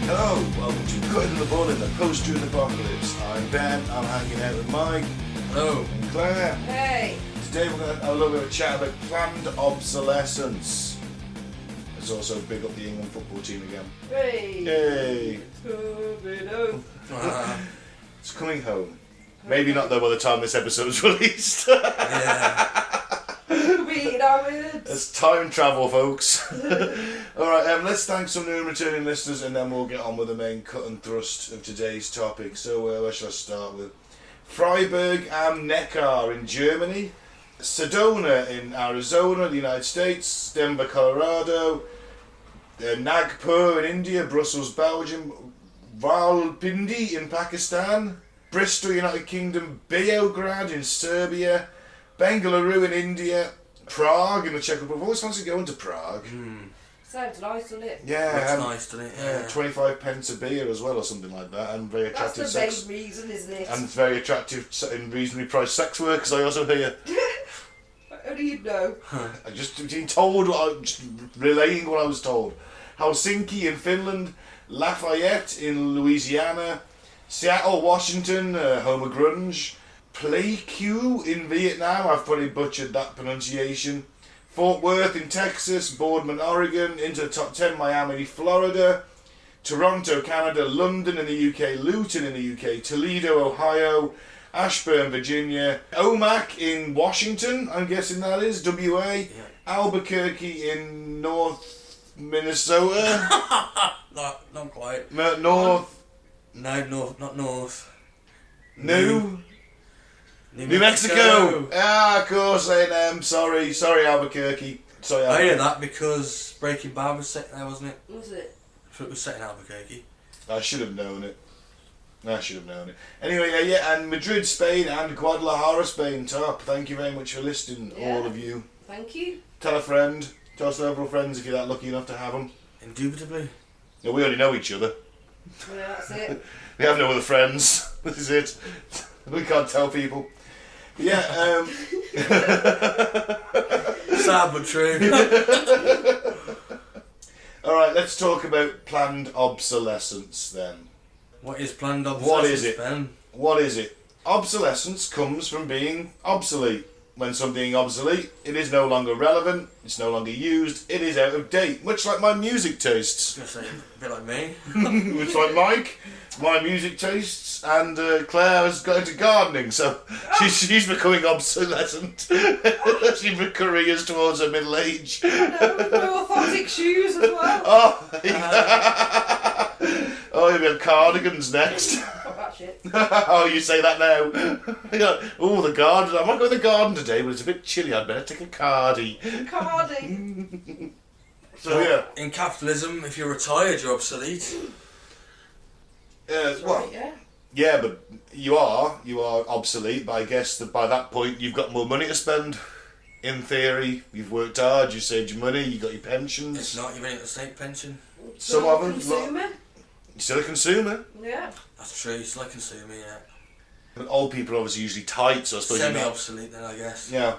Hello, welcome to Cutting the Bull in the Post-Truth Apocalypse. I'm Ben, I'm hanging out with Mike. Hello. And Claire. Hey. Today we're going to have a little bit of a chat about planned obsolescence. Let's also big up the England football team again. Hey. Yay. It's coming home. Maybe not though by the time this episode's released. Yeah. Beating our words. It's time travel, folks. Alright, let's thank some new and returning listeners and then we'll get on with the main cut and thrust of today's topic. So where shall I start with? Freiburg am Neckar in Germany, Sedona in Arizona, the United States, Denver, Colorado, Nagpur in India, Brussels, Belgium, Rawalpindi in Pakistan, Bristol, United Kingdom, Beograd in Serbia, Bengaluru in India, Prague in the Czech Republic. I've always fancied going to Prague. Sounds nice, doesn't it? Yeah, That's nice, doesn't it? Yeah. 25 pence a beer as well or something like that, and very attractive That's the sex. main reason, isn't it? And very attractive and reasonably priced sex workers, I also hear. How do you know? I just been told, just relaying what I was told. Helsinki in Finland, Lafayette in Louisiana, Seattle, Washington, home of grunge, Pleiku in Vietnam, I've probably butchered that pronunciation, Fort Worth in Texas, Boardman, Oregon, into the top 10, Miami, Florida, Toronto, Canada, London in the UK, Luton in the UK, Toledo, Ohio, Ashburn, Virginia, Omak in Washington, I'm guessing that is, WA, Yeah. Albuquerque in North Minnesota, Not quite. North, No, not north. New Mexico. Ah, of course, A&M. Sorry, Albuquerque. Sorry, I Albuquerque. hear that because Breaking Bad was set there, wasn't it? Was it? So it was set in Albuquerque. I should have known it. Anyway, yeah, and Madrid, Spain, and Guadalajara, Spain. Top. Thank you very much for listening, Yeah. all of you. Thank you. Tell a friend. Tell several friends if you're that lucky enough to have them. Indubitably. No, we only know each other. Yeah, that's it. We have no other friends. This is it. We can't tell people. Yeah, Sad but true. Alright, let's talk about planned obsolescence then. What is planned obsolescence, What is it? Ben? What is it? Obsolescence comes from being obsolete. When something obsolete, it is no longer relevant, it's no longer used, it is out of date. Much like my music tastes. I was going to say, a bit like me. Much like Mike, my music tastes, and Claire has got into gardening, so she's becoming obsolescent. She careers towards her middle age. No, with my orthotic shoes as well. Oh, you'll have cardigans next. Fuck that shit. Oh, you say that now. Oh, the garden. I might go in the garden today, but it's a bit chilly. I'd better take a cardi. Cardi. So, yeah. In capitalism, if you're retired, you're obsolete. Well, Right, yeah. yeah, but you are obsolete, but I guess that by that point you've got more money to spend. In theory, you've worked hard, you saved your money, you got your pensions. It's not, you've only got the state pension. Some of them. Consumer. You're still a consumer. Yeah. That's true, it's like consumer, yeah. But old people are obviously usually tight, so I suppose you're not. Semi-obsolete then, I guess. Yeah.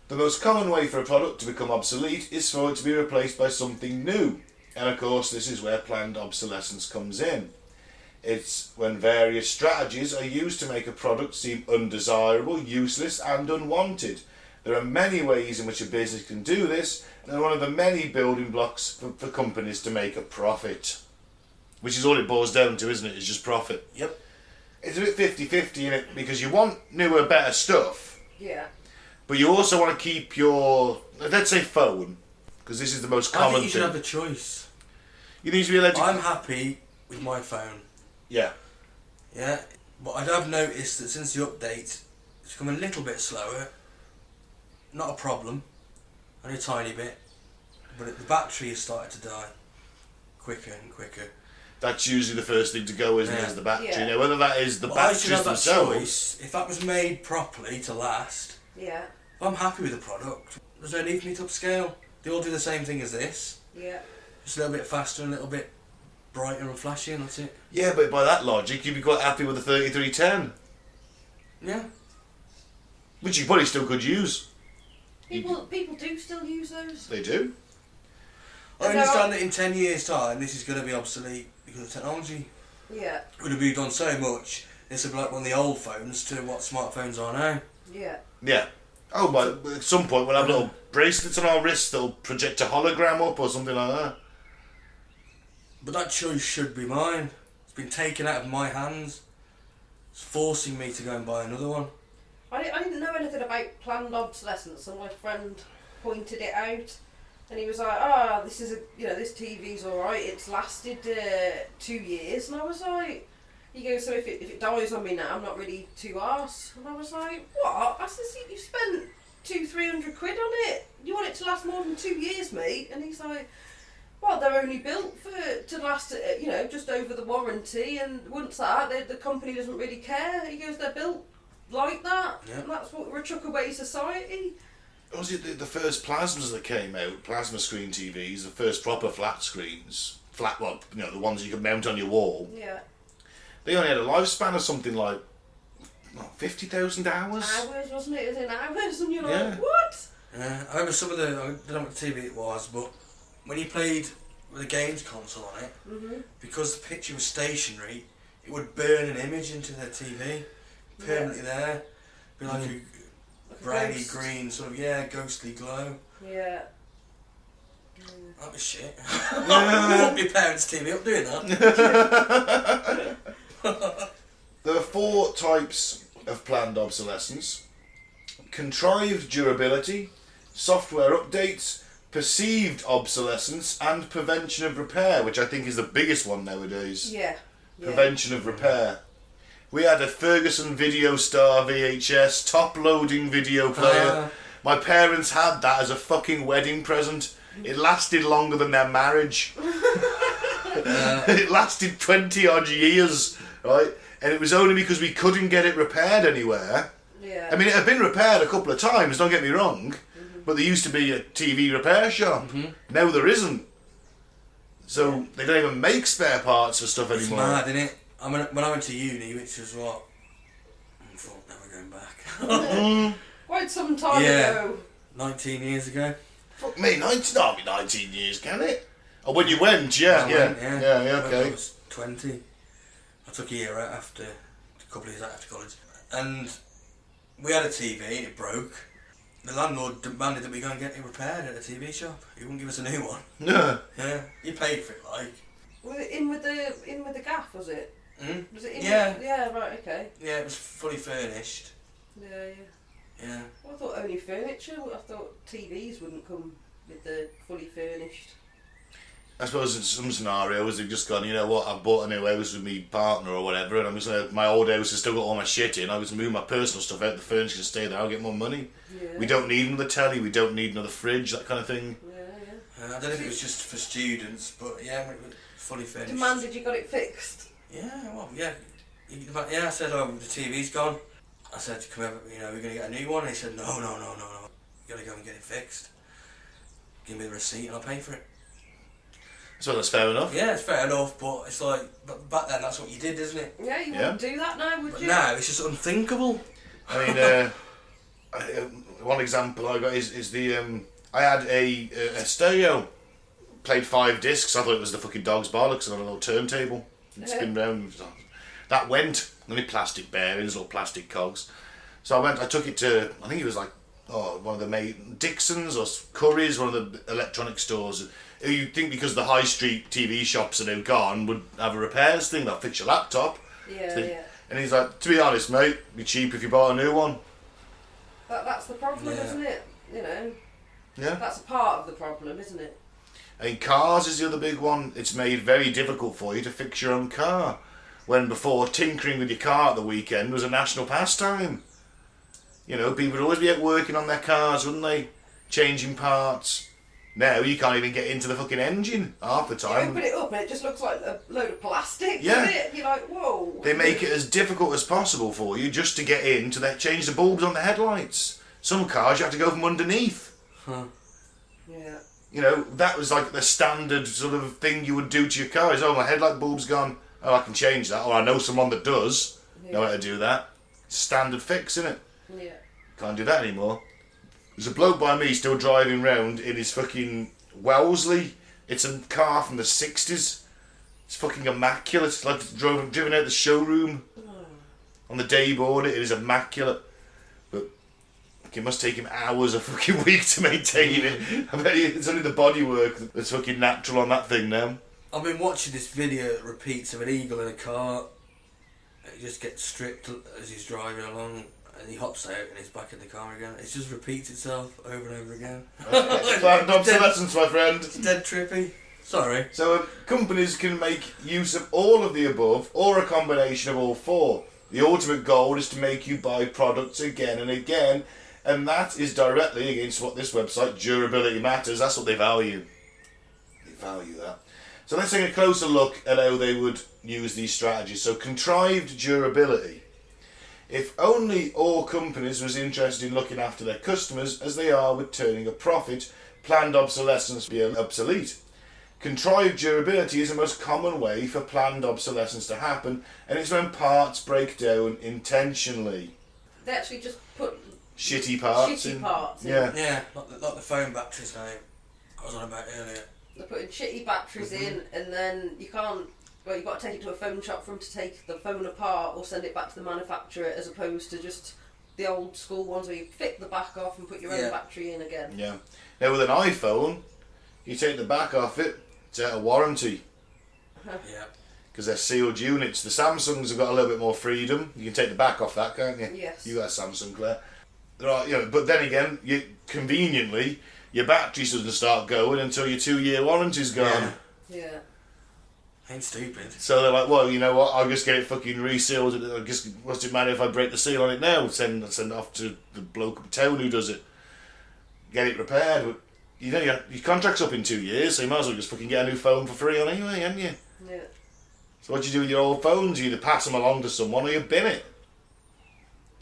The most common way for a product to become obsolete is for it to be replaced by something new. And of course, this is where planned obsolescence comes in. It's when various strategies are used to make a product seem undesirable, useless, and unwanted. There are many ways in which a business can do this, and one of the many building blocks for companies to make a profit. Which is all it boils down to, isn't it? It's just profit. Yep. It's a bit 50-50 in it, because you want newer, better stuff, Yeah. but you also want to keep your, let's say, phone, because this is the most I common think you should thing. have a choice. You need to be allowed to... I'm happy with my phone. Yeah. Yeah, but I have noticed that since the update, it's become a little bit slower. Not a problem, only a tiny bit, but the battery has started to die quicker and quicker. That's usually the first thing to go, isn't it, Yeah. is the battery. Yeah. Now, whether that is the But I should batteries have that themselves... choice. If that was made properly to last, Yeah. I'm happy with the product. There's no need for me to upscale. They all do the same thing as this. Yeah. Just a little bit faster and a little bit brighter and flashy, and that's it. Yeah, but by that logic, you'd be quite happy with the 3310, Yeah. which you probably still could use. People do still use those. They do. I understand that in 10 years' time, this is going to be obsolete because of technology. Yeah. Would have moved on so much. This would be like one of the old phones to what smartphones are now. Yeah. Yeah. Oh, but at some point we'll have little bracelets on our wrists that'll project a hologram up or something like that. But that choice should be mine. It's been taken out of my hands. It's forcing me to go and buy another one. I didn't know anything about planned obsolescence, and my friend pointed it out, and he was like, this is this TV's alright, it's lasted 2 years, and I was like, he goes, so if it dies on me now, I'm not really too arse. And I was like, what? I said, you spent 200-300 quid on it, you want it to last more than 2 years, mate? And he's like, well, they're only built to last, just over the warranty, and once that, the company doesn't really care. He goes, they're built like that, yeah. And that's what we're a chuck away society. Was it the first plasmas that came out, plasma screen TVs, the first proper flat screens, the ones you could mount on your wall? Yeah. They only had a lifespan of something like 50,000 hours. Hours, wasn't it? It was in hours, and you're like, Yeah. what? I remember some of the, I don't know what TV it was, but when you played with a games console on it, because the picture was stationary, it would burn an image into the TV, permanently there. Be like a browny ghost. green, sort of, ghostly glow. Yeah. That was shit. I fucked my parents' TV up doing that. There are 4 types of planned obsolescence: contrived durability, software updates, perceived obsolescence, and prevention of repair, which I think is the biggest one nowadays. Yeah. Prevention of repair. We had a Ferguson Video Star VHS top-loading video player. My parents had that as a fucking wedding present. It lasted longer than their marriage. It lasted 20 odd years, right? And it was only because we couldn't get it repaired anywhere. Yeah. I mean, it had been repaired a couple of times, don't get me wrong, but there used to be a TV repair shop. Now there isn't. So they don't even make spare parts for stuff It's anymore. mad, isn't it? When I went to uni, which was what? I thought, never going back. Quite some time ago. 19 years ago. Fuck me, 19 years, can it? Oh, when you went, yeah, When okay. I was 20. I took a year out after, a couple of years out after college. And we had a TV, it broke. The landlord demanded that we go and get it repaired at a TV shop. He wouldn't give us a new one. Yeah. Yeah, you paid for it, like. Was it in with the gaff, was it? Was it in Yeah. Yeah, right, okay. Yeah, it was fully furnished. Yeah. Yeah. Well, I thought only furniture. I thought TVs wouldn't come with the fully furnished. I suppose in some scenarios they've just gone, you know what, I've bought a new house with my partner or whatever, and I'm just gonna, my old house has still got all my shit in, I'm just gonna move my personal stuff out, the furniture can stay there, I'll get more money. Yeah. We don't need another telly, we don't need another fridge, that kind of thing. Yeah. I don't know if it was just for students, but yeah, it was fully furnished. Demanded you got it fixed. Yeah, well, yeah. Yeah, I said, the TV's gone. I said, come over, we're going to get a new one. And he said, no. You got to go and get it fixed. Give me the receipt and I'll pay for it. So that's fair enough. Yeah, it's fair enough, but it's like, but back then that's what you did, isn't it? Yeah, you wouldn't do that now, would But you? now it's just unthinkable. I mean, one example I got is the, I had a stereo, played 5 discs, I thought it was the fucking dog's bollocks on a little turntable. Spin round. That went. Only plastic bearings, little plastic cogs. So I took it to, I think it was like, one of the Dixon's or Curry's, one of the electronic stores. You'd think because the high street TV shops are now gone would have a repairs thing, they'll fix your laptop. Yeah. And he's like, to be honest, mate, it'd be cheap if you bought a new one. That's the problem, isn't it? Yeah. That's a part of the problem, isn't it? I mean, cars is the other big one. It's made very difficult for you to fix your own car. When before, tinkering with your car at the weekend was a national pastime. People would always be out working on their cars, wouldn't they? Changing parts. Now you can't even get into the fucking engine half the You time. open it up and it just looks like a load of plastic, Yeah. doesn't it? You're like, whoa. They make it as difficult as possible for you just to get in, to change the bulbs on the headlights. Some cars you have to go from underneath. Huh. Yeah. You know, that was like the standard sort of thing you would do to your car. Is, oh, my headlight bulb's gone. Oh, I can change that. Or I know someone that does know how to do that. Standard fix, isn't it? Yeah. Can't do that anymore. There's a bloke by me still driving round in his fucking Wellesley. It's a car from the 60s. It's fucking immaculate. It's like driven out the showroom on the day he bought it. It is immaculate. But it must take him hours a fucking week to maintain it. I bet it's only the bodywork that's fucking natural on that thing now. I've been watching this video that repeats of an eagle in a car. He just gets stripped as he's driving along, and he hops out and he's back in the car again. It just repeats itself over and over again. Planned obsolescence, my friend. It's dead trippy. Sorry. So companies can make use of all of the above, or a combination of all four. The ultimate goal is to make you buy products again and again, and that is directly against what this website, Durability Matters, that's what they value. They value that. So let's take a closer look at how they would use these strategies. So contrived durability. If only all companies was interested in looking after their customers as they are with turning a profit, planned obsolescence would be obsolete. Contrived durability is the most common way for planned obsolescence to happen, and it's when parts break down intentionally. They actually just put Shitty parts in. Yeah. Yeah, like the phone batteries now I was on about earlier. They're putting shitty batteries in, and then you can't. Well, you've got to take it to a phone shop for them to take the phone apart or send it back to the manufacturer, as opposed to just the old school ones where you pick the back off and put your own battery in again. Yeah. Now with an iPhone, you take the back off it, it's out of warranty. Yeah. Because they're sealed units. The Samsungs have got a little bit more freedom. You can take the back off that, can't you? Yes. You got a Samsung, Claire. There are, you know, but then again, you conveniently your battery doesn't start going until your 2-year warranty's gone. Yeah. Ain't stupid. So they're like, well, you know what? I'll just get it fucking resealed. I guess what's it matter if I break the seal on it now? Send it off to the bloke in town who does it. Get it repaired. But you know, your contract's up in 2 years, so you might as well just fucking get a new phone for free on anyway, haven't you? Yeah. So what do you do with your old phones? You either pass them along to someone or you bin it.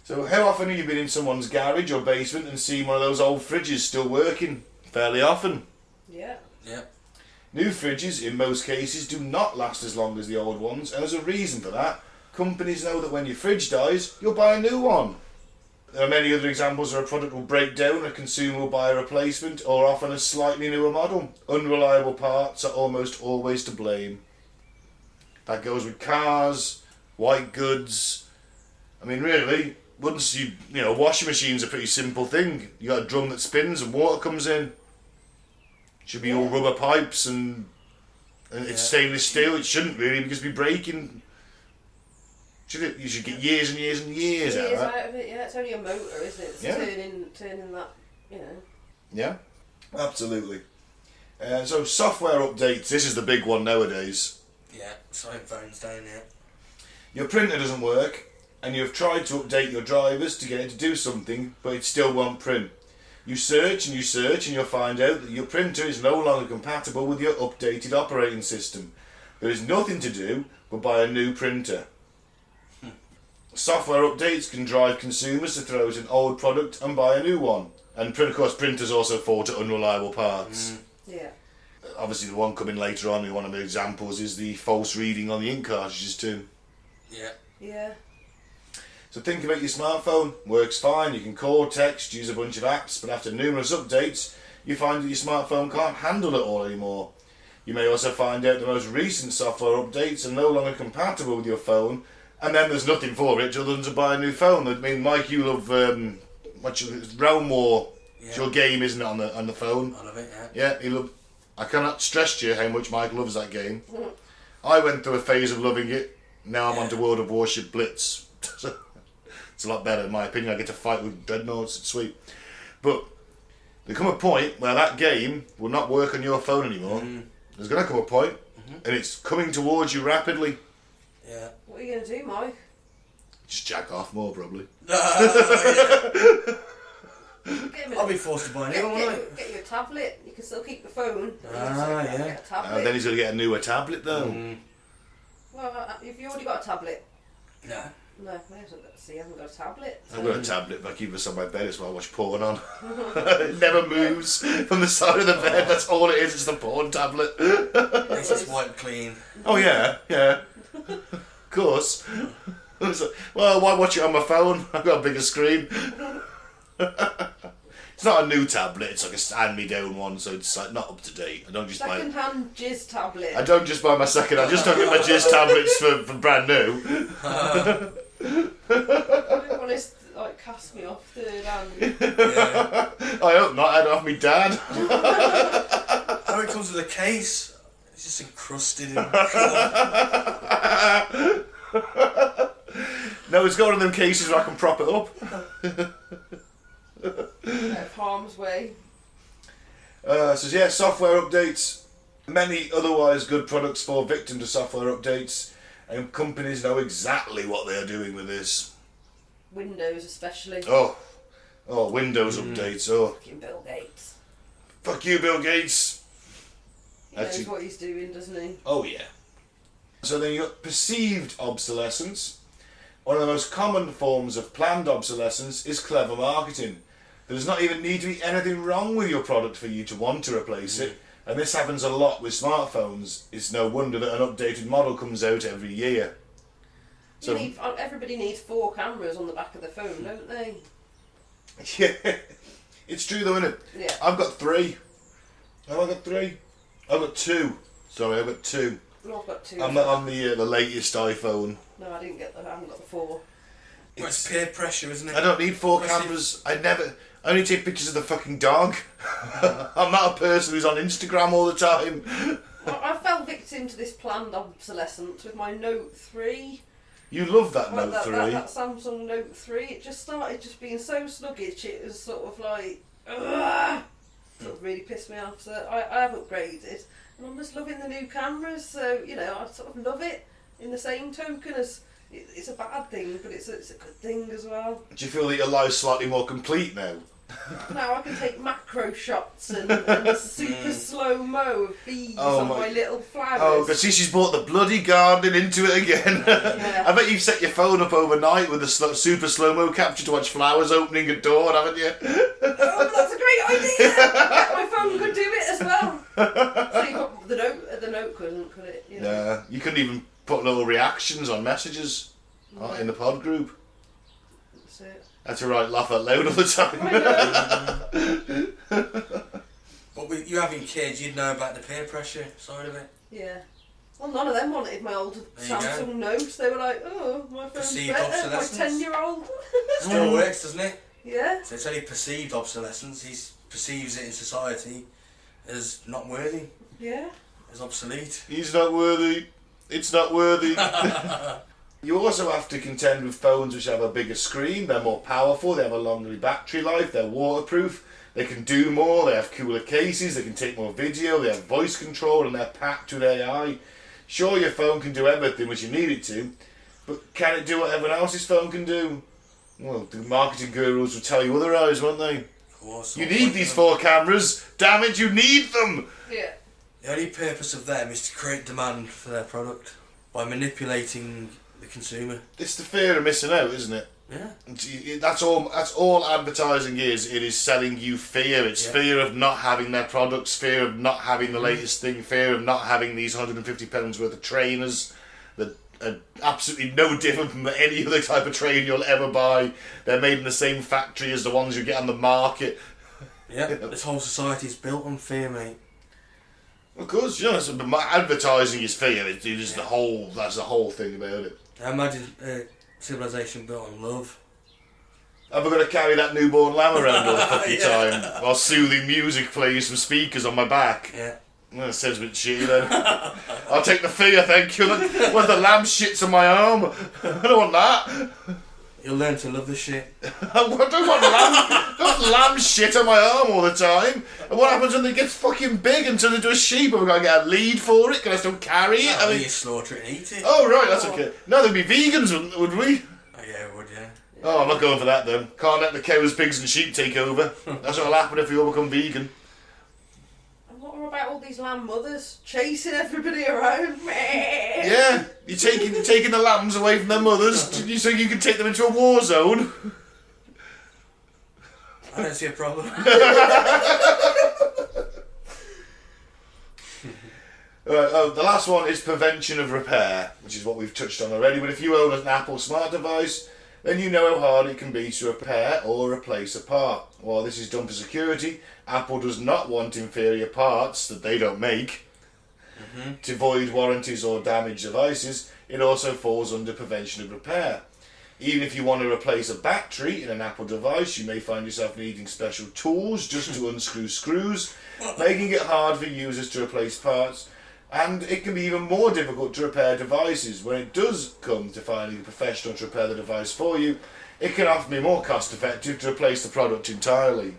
So how often have you been in someone's garage or basement and seen one of those old fridges still working? Fairly often. Yeah. Yeah. New fridges, in most cases, do not last as long as the old ones, and there's a reason for that. Companies know that when your fridge dies, you'll buy a new one. There are many other examples where a product will break down, a consumer will buy a replacement, or often a slightly newer model. Unreliable parts are almost always to blame. That goes with cars, white goods. I mean, really, once you know, a washing machine's a pretty simple thing. You got a drum that spins and water comes in. Should be all rubber pipes and it's stainless steel. It shouldn't really, because it'd be breaking. Should it? You should get years and years and years out of that. Out of it, yeah. It's only a motor, isn't it? It's turning that, you know. Yeah, absolutely. So software updates. This is the big one nowadays. Yeah, same phones down here. Your printer doesn't work, and you've tried to update your drivers to get it to do something, but it still won't print. You search, and you'll find out that your printer is no longer compatible with your updated operating system. There is nothing to do but buy a new printer. Software updates can drive consumers to throw out an old product and buy a new one. And of course, printers also fall to unreliable parts. Yeah. Obviously, the one coming later on, one of the examples, is the false reading on the ink cartridges too. Yeah. Yeah. So think about your smartphone. Works fine, you can call, text, use a bunch of apps, but after numerous updates, you find that your smartphone can't handle it all anymore. You may also find out the most recent software updates are no longer compatible with your phone, and then there's nothing for it other than to buy a new phone. I mean, Mike, you love Realm War. Yeah. It's your game, isn't it, on the phone? I love it, Yeah, I cannot stress to you how much Mike loves that game. I went through a phase of loving it. Now I'm onto World of Warship Blitz. It's a lot better in my opinion. I get to fight with dreadnoughts. It's sweet. But there come a point where that game will not work on your phone anymore. There's going to come a point, and it's coming towards you rapidly. Yeah. What are you going to do, Mike? Just jack off more, probably. I'll be forced to buy a new one, won't I? Get you a tablet. You can still keep the phone. Yeah. Get a tablet. Then he's going to get a newer tablet, though. Well, have you already got a tablet? No. No, I haven't got a tablet. So. I've got a tablet, but I keep this on my bed as well. I watch porn on. It never moves from the side of the bed. That's all it is. It's the porn tablet. Makes it white clean. Oh yeah, yeah. Of course. Well, why watch it on my phone? I've got a bigger screen. It's not a new tablet. It's like a hand-me-down one, so it's like not up to date. I don't just buy. Second-hand jizz tablet. I don't just buy my second. I just don't get my jizz tablets for brand new. I don't want to like cast me off third hand. Yeah. I hope not. I'd off me dad. Oh, it comes with a case. It's just encrusted in colour. No, it's got one of them cases where I can prop it up. Out of harm's way. So yeah, software updates. Many otherwise good products fall victim to software updates, and companies know exactly what they are doing with this. Windows especially. Oh, Windows updates. Oh, Fucking Bill Gates. fuck you, Bill Gates. He knows what he's doing, doesn't he? Oh yeah. So then you got perceived obsolescence. One of the most common forms of planned obsolescence is clever marketing. There does not even need to be anything wrong with your product for you to want to replace it. And this happens a lot with smartphones. It's no wonder that an updated model comes out every year. So everybody needs 4 cameras on the back of the phone, don't they? yeah, it's true though, isn't it? Yeah. I've got 3. Have I got 3? I've got 2. Sorry, I've got 2. No, I've got 2. I'm not on the latest iPhone. No, I haven't got the 4. Well, it's peer pressure, isn't it? I don't need 4 cameras. I only take pictures of the fucking dog. I'm not a person who's on Instagram all the time. I fell victim to this planned obsolescence with my Note 3. You love that Note 3. That Samsung Note 3. It just started just being so sluggish. It was sort of like, ugh, sort of really pissed me off. So I have upgraded, and I'm just loving the new cameras. So I sort of love it. In the same token as it's a bad thing, but it's a good thing as well. Do you feel that your life's slightly more complete now? Now I can take macro shots and super slow-mo of bees on my little flowers. Oh, because she's brought the bloody gardening into it again. Yeah. I bet you've set your phone up overnight with a super slow-mo capture to watch flowers opening at dawn, haven't you? Oh, that's a great idea! My phone could do it as well. So you got the note couldn't, could it? Yeah, you couldn't even put little reactions on messages in the pod group. That's it. I had to laugh out loud all the time. But with you having kids, you'd know about the peer pressure side of it. Yeah. Well, none of them wanted my old Samsung Note. They were like, oh, my phone's Perceived better, my obsolescence. 10-year-old. Still works, doesn't it? Yeah. So it's only perceived obsolescence. He perceives it in society as not worthy, Yeah. as obsolete. He's not worthy. It's not worthy. You also have to contend with phones which have a bigger screen, they're more powerful, they have a longer battery life, they're waterproof, they can do more, they have cooler cases, they can take more video, they have voice control, and they're packed with AI. Sure, your phone can do everything which you need it to, but can it do what everyone else's phone can do? Well, the marketing gurus will tell you otherwise, won't they? Of course. You need these 4 cameras, damn it, you need them! Yeah. The only purpose of them is to create demand for their product by manipulating the consumer. It's the fear of missing out, isn't it? Yeah. That's all advertising is. It is selling you fear. It's fear of not having their products, fear of not having the latest thing, fear of not having these £150 worth of trainers that are absolutely no different from any other type of trainer you'll ever buy. They're made in the same factory as the ones you get on the market. Yeah. This whole society's built on fear, mate. Of course, advertising is fear. It is the whole. That's the whole thing about it. I imagine civilization built on love. Have I got to carry that newborn lamb around all the fucking time while soothing music plays from speakers on my back? Yeah. Well, that sounds a bit shitty then. I'll take the fear, thank you. Where's the lamb shits on my arm? I don't want that. You'll learn to love the shit. I don't want lamb shit on my arm all the time. And what happens when it gets fucking big and turns into a sheep? Have I got to get a lead for it? Can I still carry it? Oh, you slaughter it and eat it. Oh, right, that's okay. No, there'd be vegans, would we? Oh, yeah, it would, yeah. Oh, I'm not going for that then. Can't let the cows, pigs and sheep take over. That's what'll happen if we all become vegan. And what are What about all these lamb mothers chasing everybody around? Yeah, you're taking the lambs away from their mothers so you can take them into a war zone. I don't see a problem. The last one is prevention of repair, which is what we've touched on already. But if you own an Apple smart device, then you know how hard it can be to repair or replace a part. While this is done for security, Apple does not want inferior parts that they don't make to void warranties or damaged devices. It also falls under prevention of repair. Even if you want to replace a battery in an Apple device, you may find yourself needing special tools just to unscrew screws, making it hard for users to replace parts. And it can be even more difficult to repair devices. When it does come to finding a professional to repair the device for you, it can often be more cost effective to replace the product entirely.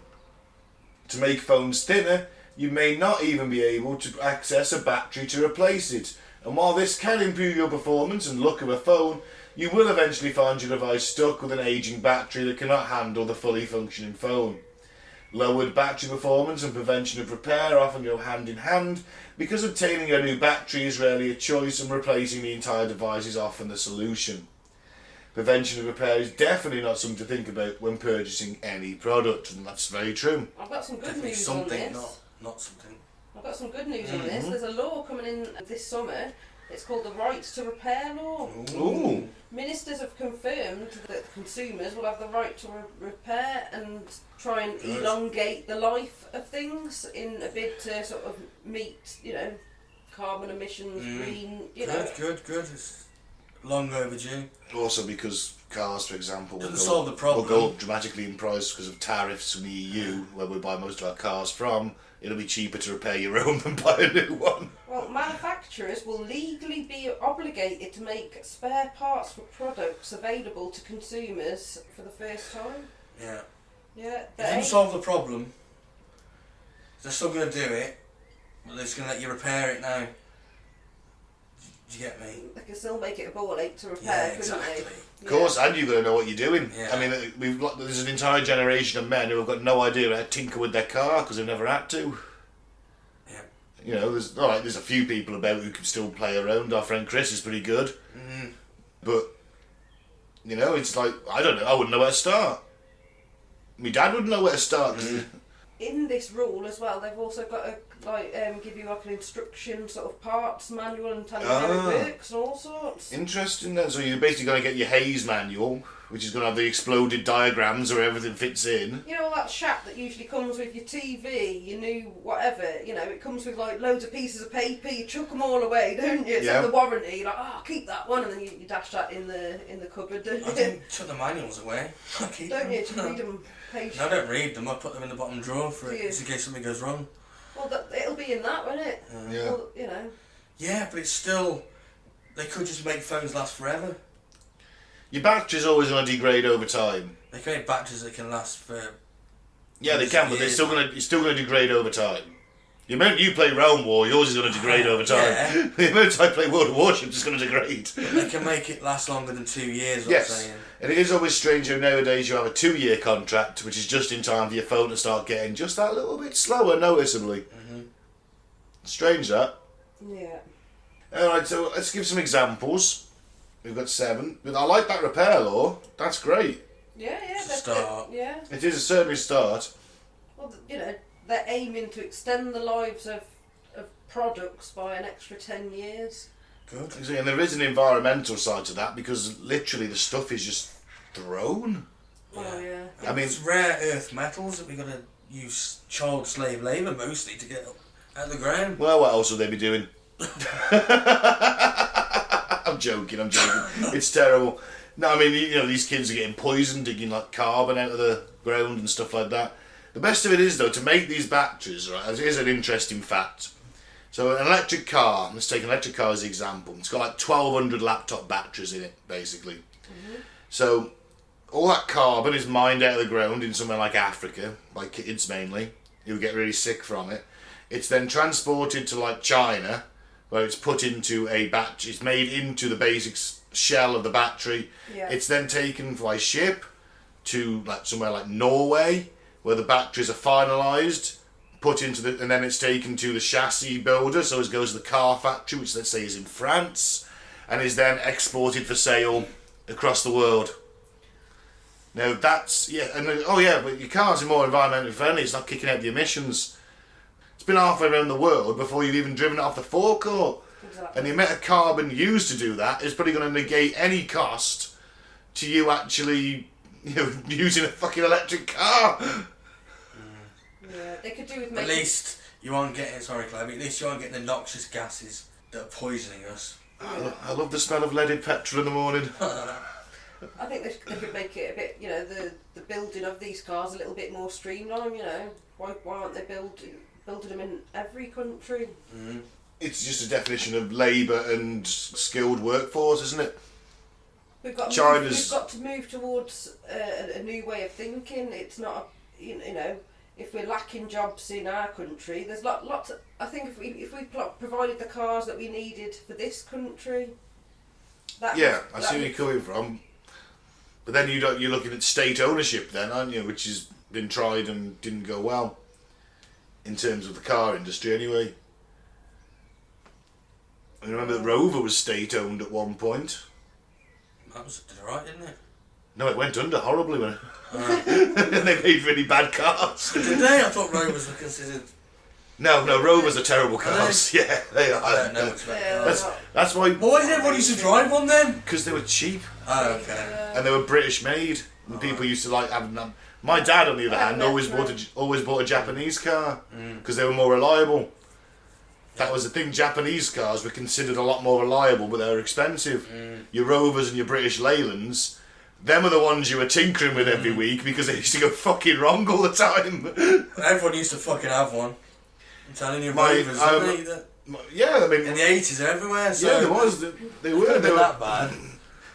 To make phones thinner, you may not even be able to access a battery to replace it. And while this can improve your performance and look of a phone, you will eventually find your device stuck with an aging battery that cannot handle the fully functioning phone. Lowered battery performance and prevention of repair often go hand in hand because obtaining a new battery is rarely a choice and replacing the entire device is often the solution. Prevention of repair is definitely not something to think about when purchasing any product, and that's very true. I've got some good Definitely news something, on this. not something. I've got some good news on this. There's a law coming in this summer. It's called the Rights to Repair Law. Ooh. Ministers have confirmed that consumers will have the right to repair and try and elongate the life of things in a bid to sort of meet, carbon emissions, green, Good. It's long overdue. Also because cars, for example, Doesn't solve the problem. will go up dramatically in price because of tariffs from the EU, where we buy most of our cars from. It'll be cheaper to repair your own than buy a new one. Well, manufacturers will legally be obligated to make spare parts for products available to consumers for the first time. Yeah. Yeah. It doesn't solve the problem. They're still going to do it, but they're just going to let you repair it now. Do you get me? They can still make it a ball ache to repair, Yeah, couldn't exactly. they? Of course, and you've got to know what you're doing. Yeah. I mean, there's an entire generation of men who have got no idea how to tinker with their car because they've never had to. Yeah. There's a few people about who can still play around. Our friend Chris is pretty good. But, it's like, I don't know, I wouldn't know where to start. My dad wouldn't know where to start. In this rule as well, they've also got to give you like an instruction sort of parts manual and tell you how it works and all sorts. Interesting then. So you're basically going to get your Hayes manual, which is going to have the exploded diagrams where everything fits in. You know all that shat that usually comes with your TV, your new whatever, it comes with like loads of pieces of paper, you chuck them all away, don't you? It's like the warranty, you're like, I'll keep that one, and then you dash that in the cupboard, don't you? I didn't chuck the manuals away. I keep Don't them. you? To read them page. No, I don't read them. I put them in the bottom drawer for Do it, you? just in case something goes wrong. Well, it'll be in that, won't it? Yeah. Well, Yeah, but it's still... They could just make phones last forever. Your battery's always going to degrade over time. They can make batteries that can last for... Yeah, they can, but it's still going to degrade over time. The amount you play Realm War, yours is going to degrade over time. Yeah. The amount I play World of Warships is going to degrade. But they can make it last longer than 2 years, I'm Yes, saying. and it is always strange how nowadays you have a 2-year contract, which is just in time for your phone to start getting just that little bit slower, noticeably. Strange, that. Yeah. Alright, so let's give some examples. We've got 7. But I like that repair law. That's great. Yeah, It's a that's start. it. Yeah. It is certainly a start. Well, they're aiming to extend the lives of products by an extra 10 years. Good. And there is an environmental side to that because literally the stuff is just thrown. Oh, yeah. I mean, It's rare earth metals that we've got to use child slave labour mostly to get out of the ground. well, what else would they be doing? I'm joking. It's terrible. No, I mean, these kids are getting poisoned, digging like carbon out of the ground and stuff like that. The best of it is, though, to make these batteries, right, here's an interesting fact. So an electric car, let's take an electric car as an example. It's got like 1,200 laptop batteries in it, basically. So all that carbon is mined out of the ground in somewhere like Africa, by kids mainly, who get really sick from it. It's then transported to like China, where it's put into a battery. It's made into the basic shell of the battery. Yeah. It's then taken by ship to like somewhere like Norway, where the batteries are finalised, put into the, and then it's taken to the chassis builder, so it goes to the car factory, which let's say is in France, and is then exported for sale across the world. Now that's, yeah, and oh yeah, but your cars are more environmentally friendly, it's not kicking out the emissions. It's been halfway around the world before you've even driven it off the forecourt. Exactly. And the amount of carbon used to do that is probably going to negate any cost to you actually, using a fucking electric car. Yeah, they could do with At making... least you aren't getting, sorry Claire, but at least you aren't getting the noxious gases that are poisoning us. I love the smell of leaded petrol in the morning. I think they could make it a bit, the building of these cars a little bit more streamlined, Why aren't they building them in every country? Mm. It's just a definition of labour and skilled workforce, isn't it? We've got China's... to move towards a new way of thinking. It's not, if we're lacking jobs in our country, there's lots. I think if we provided the cars that we needed for this country, I see where you're coming from. But then you're looking at state ownership then, aren't you? Which has been tried and didn't go well in terms of the car industry anyway. I remember the Rover was state owned at one point. That was alright, didn't it? No, it went under horribly when and they made really bad cars. Did they? I thought Rovers were considered... No, Rovers are terrible cars. Yeah, they are. I don't know much about cars. That's why... Well, why did everyone used to drive one then? Because they were cheap. Oh, okay. And they were British made. And people used to like having them. My dad, on the other hand, always bought a Japanese car because they were more reliable. That was the thing. Japanese cars were considered a lot more reliable, but they were expensive. Your Rovers and your British Leylands, them are the ones you were tinkering with every week because they used to go fucking wrong all the time. Everyone used to fucking have one. I'm telling you, Rovers, didn't they? Yeah, I mean... In the 80s, everywhere, so... Yeah, there was. They were. They were that bad.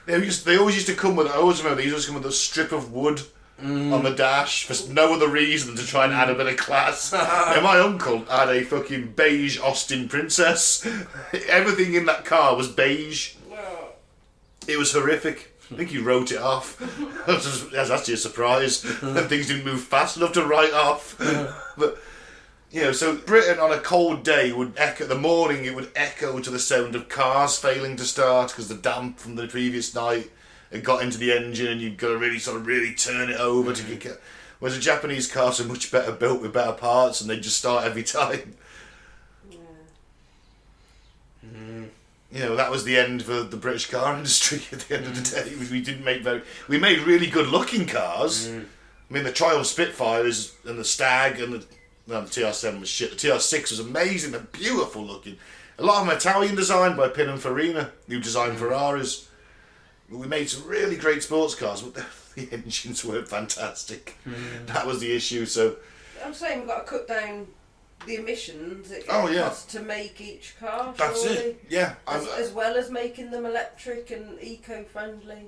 They always used to come with... I always remember they used to come with a strip of wood on the dash for no other reason than to try and add a bit of class. Now, my uncle had a fucking beige Austin Princess. Everything in that car was beige. It was horrific. I think he wrote it off. That's actually a surprise. And things didn't move fast enough to write off. But... so Britain on a cold day would echo, the morning it would echo to the sound of cars failing to start because the damp from the previous night had got into the engine and you've got to really turn it over to get. Whereas the Japanese cars are much better built with better parts and they just start every time. That was the end for the British car industry at the end of the day. We made really good looking cars. I mean the Triumph Spitfires and the Stag and the TR7 was shit. The TR6 was amazing. They're beautiful looking. A lot of them Italian designed by Pininfarina, who designed Ferraris. We made some really great sports cars, but the engines weren't fantastic. That was the issue. So I'm saying we've got to cut down the emissions it costs to make each car. That's it. Yeah. As well as making them electric and eco-friendly.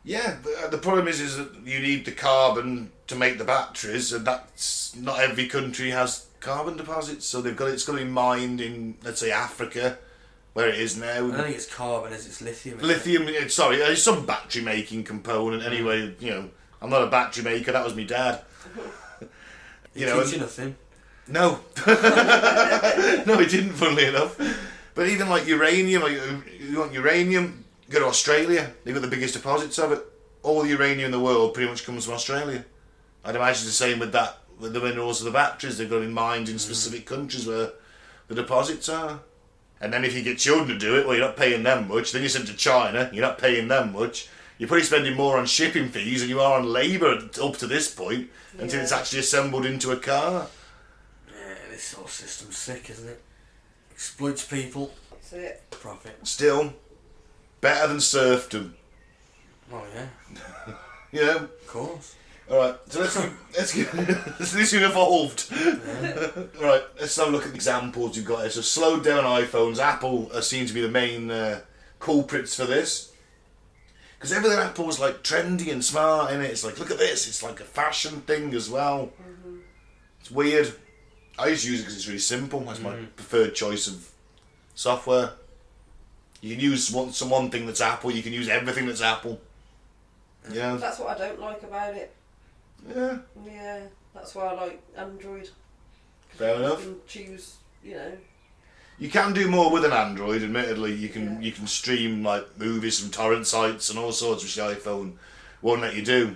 Yeah. The problem is that you need the carbon to make the batteries, and that's not every country has carbon deposits. So it's got to be mined in, let's say, Africa, where it is now. I don't think it's carbon, it's lithium. It's some battery making component. Anyway, I'm not a battery maker. That was my dad. He teach you nothing. No. No, it didn't, funnily enough. But even like uranium, you want uranium, go to Australia. They've got the biggest deposits of it. All the uranium in the world pretty much comes from Australia. I'd imagine the same with that, with the minerals of the batteries. They've got to be mined in specific countries where the deposits are. And then if you get children to do it, well, you're not paying them much. Then you send to China, you're not paying them much. You're probably spending more on shipping fees than you are on labour up to this point, until it's actually assembled into a car. This whole system's sick, isn't it? Exploits people. That's it. Profit. Still, better than serfdom. Oh yeah. Of course. Alright, so let's get this evolved. Alright, let's have a look at the examples you've got here. So slowed down iPhones. Apple seem to be the main culprits for this. Because everything Apple's like trendy and smart in it. It's like, look at this, it's like a fashion thing as well. It's weird. I just use it because it's really simple. That's my preferred choice of software. You can use one thing that's Apple, you can use everything that's Apple. Yeah. That's what I don't like about it. Yeah. Yeah, that's why I like Android. Fair enough. You can choose, you know. You can do more with an Android, admittedly. You can stream like movies from torrent sites and all sorts, which the iPhone won't let you do.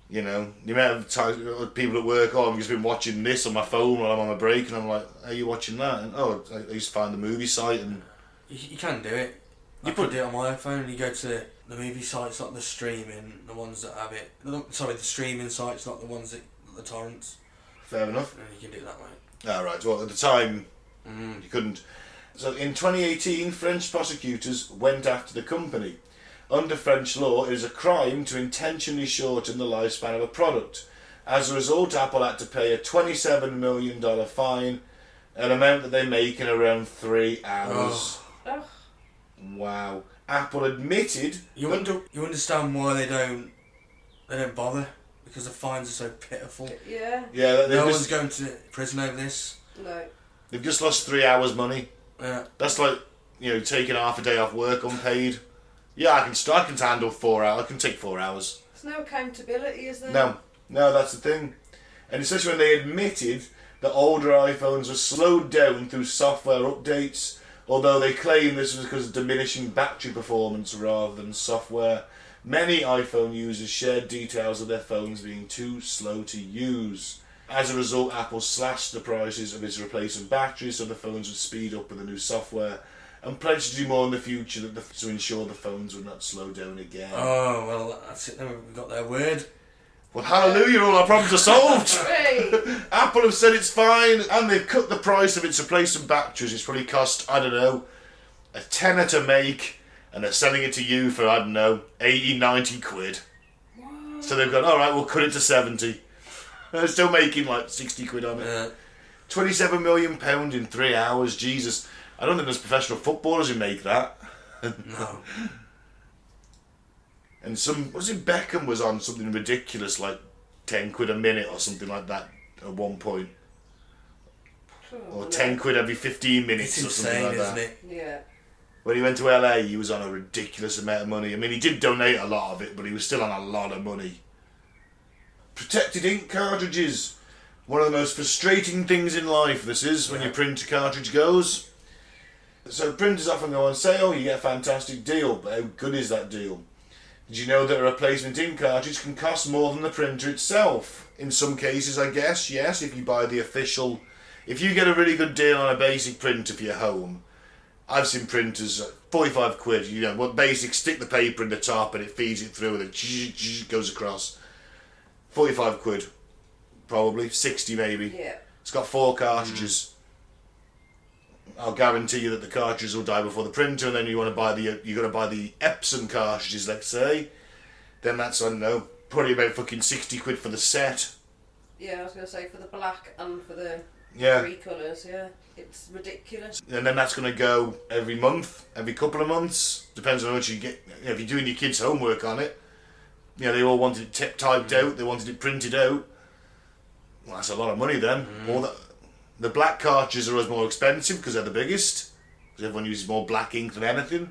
You know, the amount of times people at work, I've just been watching this on my phone while I'm on my break, and I'm like, are you watching that? And I used to find the movie site and... You can do it. I could do it on my iPhone, and you go to the movie sites, not the streaming, the ones that have it. Sorry, the streaming sites, not the ones that the torrents. Fair enough. And you can do it that way. Right, well, at the time, you couldn't. So in 2018, French prosecutors went after the company. Under French law, it is a crime to intentionally shorten the lifespan of a product. As a result, Apple had to pay a $27 million fine, an amount that they make in around 3 hours. Oh. Wow. Apple admitted... You understand why they don't bother? Because the fines are so pitiful. Yeah. Yeah, No one's going to prison over this. No. They've just lost 3 hours' money. Yeah. That's like, taking half a day off work unpaid. Yeah, I can handle 4 hours. I can take 4 hours. There's no accountability, is there? No, that's the thing. And especially when they admitted that older iPhones were slowed down through software updates, although they claim this was because of diminishing battery performance rather than software. Many iPhone users shared details of their phones being too slow to use. As a result, Apple slashed the prices of its replacement batteries so the phones would speed up with the new software, and pledged to do more in the future to ensure the phones would not slow down again. Oh, well, that's it then. We've got their word. Well, hallelujah, all our problems are solved. Hey. Apple have said it's fine, and they've cut the price of its replacement batteries. It's probably cost, I don't know, a tenner to make, and they're selling it to you for, I don't know, 80, 90 quid. What? So they've gone, alright, we'll cut it to 70. They're still making like 60 quid on it. Yeah. £27 million in 3 hours, Jesus. I don't think there's professional footballers who make that. No. And Beckham was on something ridiculous like 10 quid a minute or something like that at one point. Or 10 quid every 15 minutes It's or something insane, like isn't that. it? Yeah. When he went to LA, he was on a ridiculous amount of money. I mean, he did donate a lot of it, but he was still on a lot of money. Protected ink cartridges. One of the most frustrating things in life, this is, when your printer cartridge goes. So printers often go on sale, you get a fantastic deal, but how good is that deal? Did you know that a replacement ink cartridge can cost more than the printer itself? In some cases, I guess, yes, if you buy the official... If you get a really good deal on a basic printer for your home, I've seen printers, 45 quid, what basic, stick the paper in the top and it feeds it through and it goes across. 45 quid, probably, 60 maybe. Yeah. It's got 4 cartridges. I'll guarantee you that the cartridges will die before the printer, and then you got to buy the Epson cartridges, let's say. Then that's, I don't know, probably about fucking 60 quid for the set. Yeah, I was going to say for the black and for the 3 colours, yeah. It's ridiculous. And then that's going to go every month, every couple of months. Depends on how much you get. If you're doing your kids' homework on it, they all wanted it typed out, they wanted it printed out. Well, that's a lot of money then. The black cartridges are always more expensive because they're the biggest. Because everyone uses more black ink than anything.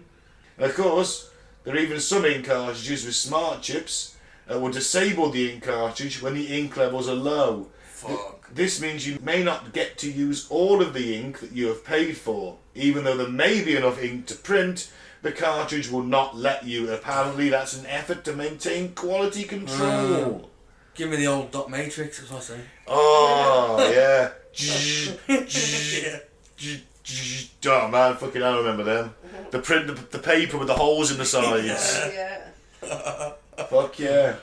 And of course, there are even some ink cartridges with smart chips that will disable the ink cartridge when the ink levels are low. Fuck. This means you may not get to use all of the ink that you have paid for. Even though there may be enough ink to print, the cartridge will not let you. Apparently that's an effort to maintain quality control. Give me the old dot matrix, that's what I say. Oh, yeah. Yeah. Oh man, fucking I remember them. The paper with the holes in the sides. Yeah. Fuck yeah.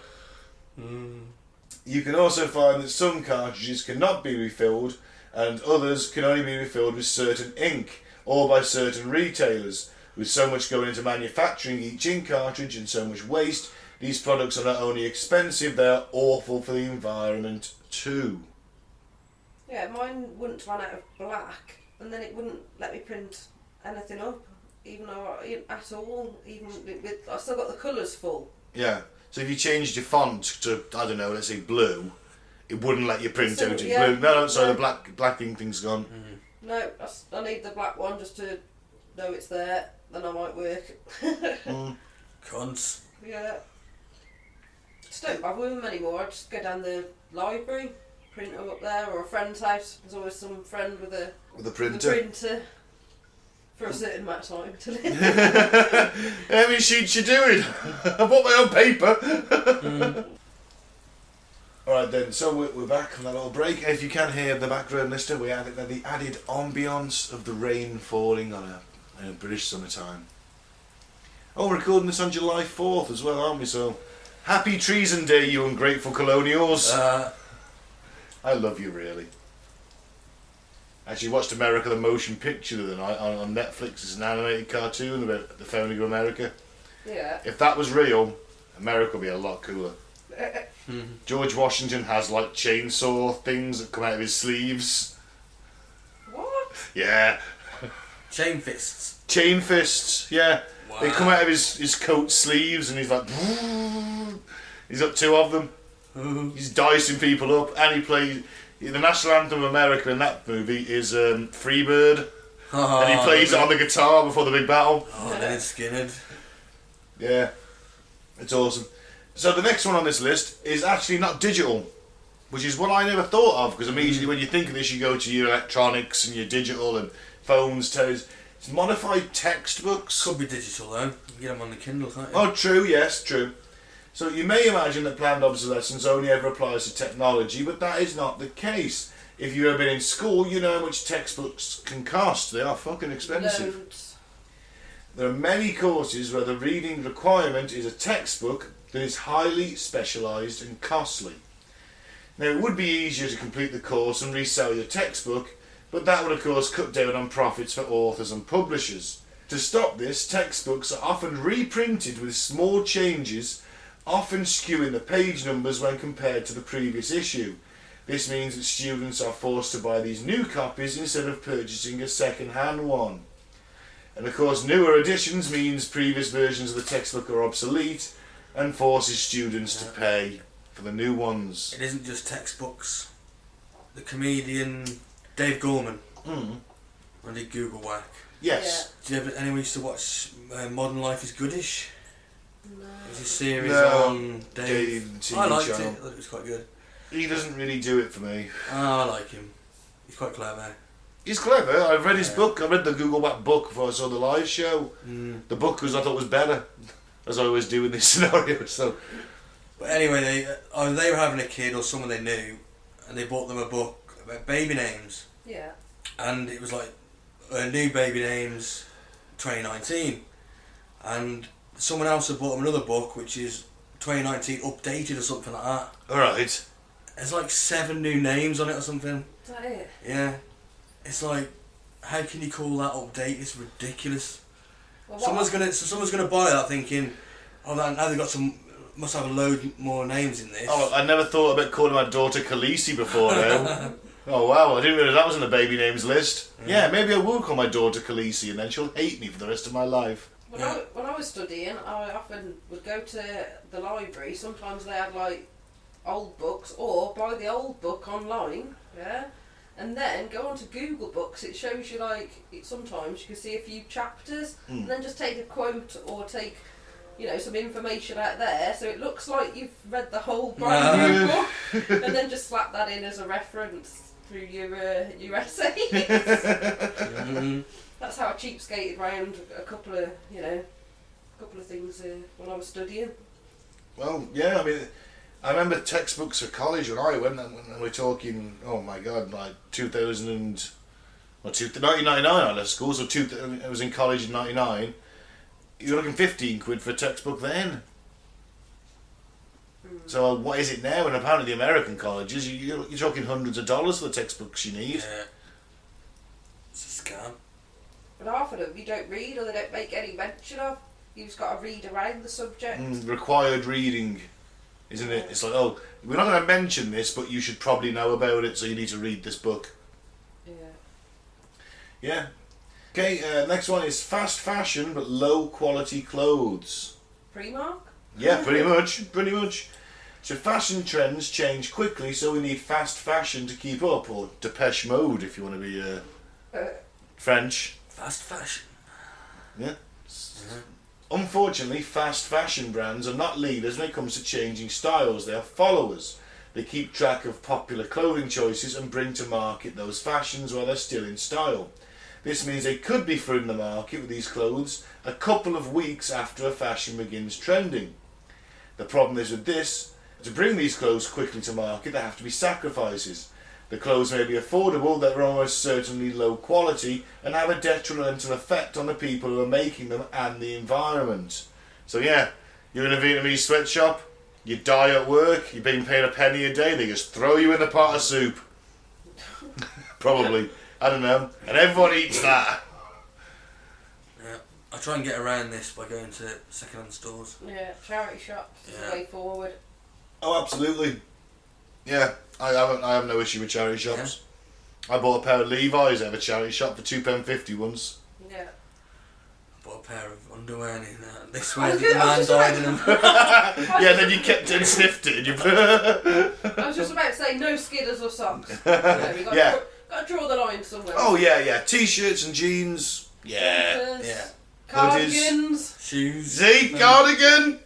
You can also find that some cartridges cannot be refilled and others can only be refilled with certain ink or by certain retailers. With so much going into manufacturing each ink cartridge and so much waste, these products are not only expensive, they are awful for the environment too. Yeah, mine wouldn't run out of black, and then it wouldn't let me print anything up, even though at all. Even with, I still got the colours full. Yeah. So if you changed your font to, I don't know, let's say blue, it wouldn't let you print out in blue. No, sorry, the black ink thing's gone. No, I need the black one just to know it's there. Then I might work. Cunts. Yeah. Just don't bother with them anymore. I just go down the library. printer up there, or a friend's house. There's always some friend with a printer. For a certain amount of time to live. How many sheets you doing? I bought my own paper. Alright then, so we're back from that little break. If you can hear the background listener, we added the added ambience of the rain falling on a British summertime. Oh, we're recording this on July 4th as well, aren't we? So, happy Treason Day, you ungrateful colonials. I love you, really. Actually watched America the Motion Picture the other night on Netflix. It's an animated cartoon about the founding of America. Yeah. If that was real, America would be a lot cooler. George Washington has like chainsaw things that come out of his sleeves. What? Yeah. Chain fists. Chain fists, yeah. Wow. They come out of his coat sleeves and he's like... He's got 2 of them. He's dicing people up and he plays... The national anthem of America in that movie is Freebird. And he plays it on the guitar before the big battle. Oh, Leonard Skinner. Yeah. It's awesome. So the next one on this list is actually not digital, which is what I never thought of, because immediately when you think of this you go to your electronics and your digital and phones, toes. It's modified textbooks. Could be digital though. You can get them on the Kindle, can't you? Oh, true, yes, true. So you may imagine that planned obsolescence only ever applies to technology, but that is not the case. If you've ever been in school, you know how much textbooks can cost. They are fucking expensive. Loads. There are many courses where the reading requirement is a textbook that is highly specialised and costly. Now, it would be easier to complete the course and resell your textbook, but that would of course cut down on profits for authors and publishers. To stop this, textbooks are often reprinted with small changes, often skewing the page numbers when compared to the previous issue. This means that students are forced to buy these new copies instead of purchasing a second-hand one. And of course, newer editions means previous versions of the textbook are obsolete and forces students to pay for the new ones. It isn't just textbooks. The comedian Dave Gorman when he Google Whack. Yes. Do you ever anyone used to watch Modern Life is Goodish? No. There's a series No, on Dave. TV I liked channel. it. I thought it was quite good. He doesn't really do it for me. Oh, I like him. He's quite clever. He's clever. I've read his book. I read the Google Whack book before I saw the live show. The book I thought was better, as I always do in these scenarios. So, But anyway, either they were having a kid or someone they knew, and they bought them a book about baby names. Yeah. And it was like new baby names 2019, and someone else had bought them another book which is 2019 updated or something like that. alright. There's like 7 new names on it or something. Is that it? Yeah, it's like, how can you call that update? It's ridiculous. Well, Someone's gonna buy that thinking, oh, now they've got some, must have a load more names in this. Oh, I never thought about calling my daughter Khaleesi before now. Oh wow, I didn't realise that was on the baby names list. Yeah, maybe I will call my daughter Khaleesi and then she'll hate me for the rest of my life. When I was studying, I often would go to the library. Sometimes they had like old books, or buy the old book online, yeah, and then go onto Google Books. It shows you like sometimes you can see a few chapters, and then just take a quote or take, you know, some information out there, so it looks like you've read the whole brand new book, and then just slap that in as a reference through your essay. That's how I cheapskated around a couple of things when I was studying. Well, yeah, I mean, I remember textbooks for college when I went, and we're talking, oh my god, like 1999 I left school, so I was in college in 99. You're looking 15 quid for a textbook then. So what is it now? And apparently the American colleges, you're talking hundreds of dollars for the textbooks you need. Yeah. It's a scam. But half of them you don't read, or they don't make any mention of. You've just got to read around the subject. Required reading, isn't it? It's like, oh, we're not going to mention this, but you should probably know about it, so you need to read this book. Yeah. Yeah. Okay, next one is fast fashion but low quality clothes. Primark? Yeah, pretty much. So fashion trends change quickly, so we need fast fashion to keep up, or Depeche Mode if you want to be French. Fast fashion. Yeah. Unfortunately, fast fashion brands are not leaders when it comes to changing styles, they are followers. They keep track of popular clothing choices and bring to market those fashions while they're still in style. This means they could be flooding the market with these clothes a couple of weeks after a fashion begins trending. The problem is with this, to bring these clothes quickly to market, there have to be sacrifices. The clothes may be affordable, they're almost certainly low quality, and have a detrimental effect on the people who are making them and the environment. So yeah, you're in a Vietnamese sweatshop, you die at work, you're being paid a penny a day, they just throw you in a pot of soup. Probably. I don't know. And everyone eats that. Yeah. I try and get around this by going to second-hand stores. Yeah, charity shops is the way forward. Oh, absolutely. Yeah, I have no issue with charity shops. Yeah. I bought a pair of Levi's at a charity shop for £2.50 once. Yeah. I bought a pair of underwear and this way the man died in them. Yeah, then you kept it and sniffed it. And you I was just about to say no skidders or socks. Yeah. Got to draw the line somewhere. Oh yeah. T-shirts and jeans. Yeah. Jumpers, yeah. Cardigans. Shoes. See? Cardigan!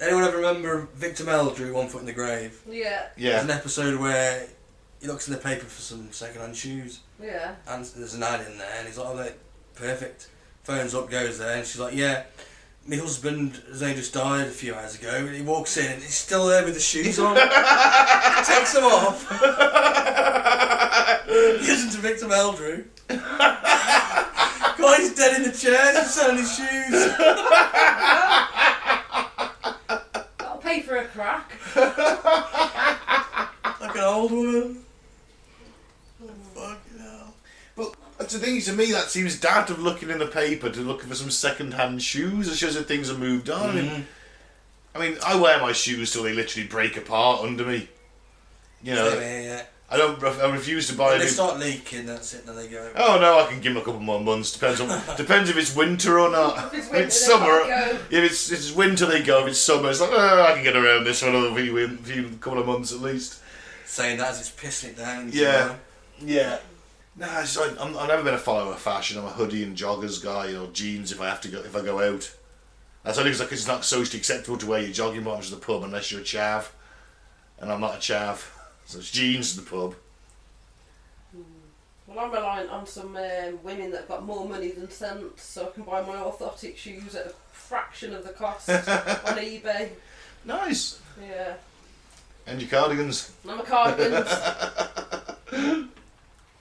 Anyone ever remember Victor Meldrew, One Foot in the Grave? Yeah. There's an episode where he looks in the paper for some second-hand shoes. Yeah. And there's an ad in there and he's like, oh, they're perfect. Phones up, goes there, and she's like, yeah, my husband has only just died a few hours ago. And he walks in and he's still there with the shoes on. Takes them off. Gives them to Victor Meldrew. God, he's dead in the chair, he's selling his shoes. That'll pay for a crack. Like an old woman. Fucking hell. But that's the thing, to me, that seems daft of looking in the paper to looking for some second-hand shoes. It shows that things have moved on. Mm-hmm. I mean, I wear my shoes till they literally break apart under me. You know, yeah. I refuse to buy When them. they start leaking, that's it, then they go. Oh no, I can give them a couple more months. Depends if it's winter or not. If It's summer. If it's winter, they go. If it's summer, it's like, I can get around this for another few couple of months at least. Saying that as it's pissing it down. Yeah. Nah, it's like, I've never been a follower of fashion. I'm a hoodie and joggers guy, or jeans if I go out. That's only because it's not socially acceptable to wear your jogging bottoms to the pub unless you're a chav, and I'm not a chav, so it's jeans to the pub. Well, I'm reliant on some women that have got more money than sense, so I can buy my orthotic shoes at a fraction of the cost on eBay. Nice. Yeah. And your cardigans. And my cardigans.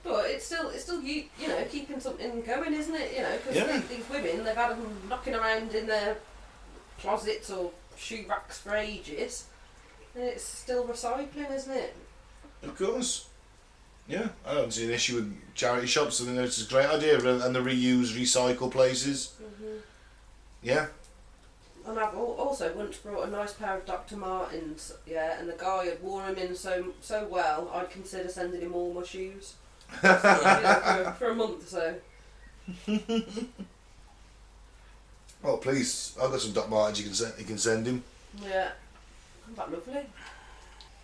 But it's still you know, keeping something going, isn't it? You know, because these women, they've had them knocking around in their closets or shoe racks for ages. And it's still recycling, isn't it? Of course. Yeah, I don't see an issue with charity shops. I think it's a great idea, and the reuse, recycle places. Mm-hmm. Yeah. And I've also once brought a nice pair of Dr. Martens, and the guy had worn them in so well, I'd consider sending him all my shoes. For a month or so. Well, please, I've got some Doc Martens you can send him. Yeah. Isn't that lovely?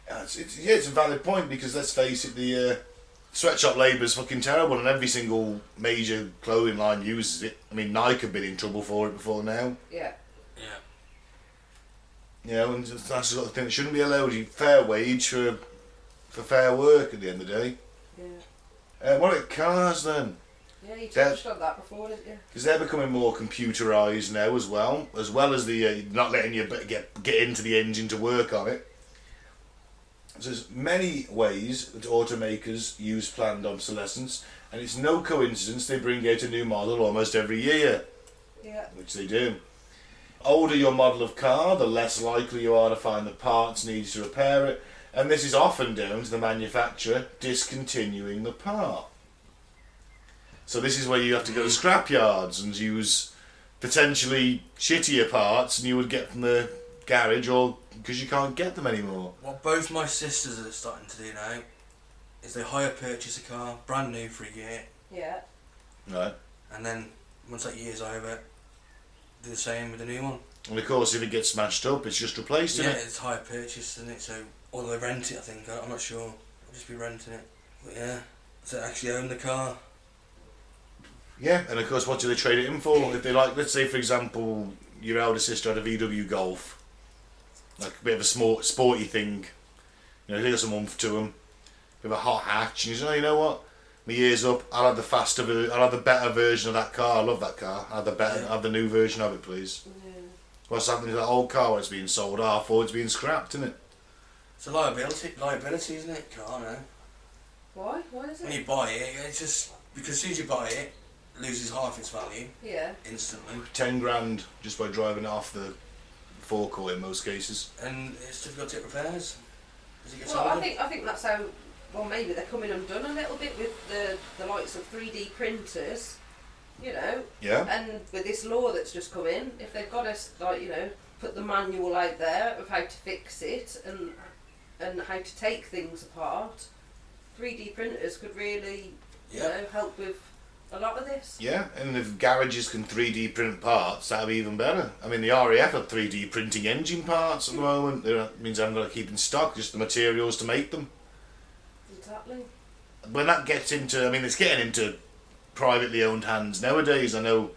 It's a valid point, because let's face it, the sweatshop labour's fucking terrible, and every single major clothing line uses it. I mean, Nike have been in trouble for it before now. Yeah. You know, and that's the sort of thing that shouldn't be allowed. Fair wage for fair work at the end of the day. Yeah. What about cars then? Yeah, you touched on that before, didn't you? Because they're becoming more computerised now as well as the not letting you get into the engine to work on it. So there's many ways that automakers use planned obsolescence, and it's no coincidence they bring out a new model almost every year. Yeah. Which they do. Older your model of car, the less likely you are to find the parts needed to repair it, and this is often down to the manufacturer discontinuing the part. So this is where you have to go to scrap yards and use potentially shittier parts than you would get from the garage, or because you can't get them anymore. What both my sisters are starting to do now is they purchase a car, brand new for a year. Yeah. Right. And then once that year's over, do the same with the new one. And of course, if it gets smashed up, it's just replaced, isn't it? Yeah, it's hire purchase, isn't it? So, or they rent it, I think. I'm not sure. I'll just be renting it. But yeah, so they actually own the car. Yeah, and of course, what do they trade it in for? If they like, let's say for example, your elder sister had a VW Golf, like a bit of a sporty thing. You know, he got some oomph to him. Bit of a hot hatch, and he's like, you know what? My year's up. I'll have I'll have the better version of that car. I love that car. I'll have the new version of it, please. Yeah. What's happening to that old car when it's being sold off or it's being scrapped, isn't it? It's a liability, isn't it? Car, no. Why? Why is When it? you buy it, it's just because as soon as you buy it, it loses half its value Yeah. instantly, 10 grand just by driving it off the forecourt in most cases. and it's difficult to get repairs. As it gets Well, older. I think that's how. Well, maybe they're coming undone a little bit with the likes of 3D printers. You know, Yeah. and with this law that's just come in, if they've got us like put the manual out there of how to fix it and how to take things apart, 3D printers could really help with a lot of this. Yeah, and if garages can 3D print parts, that'd be even better. I mean, the RAF are 3D printing engine parts at the moment. That means I haven't got to keep in stock just the materials to make them. Exactly. When that gets into, I mean, it's getting into privately owned hands nowadays. I know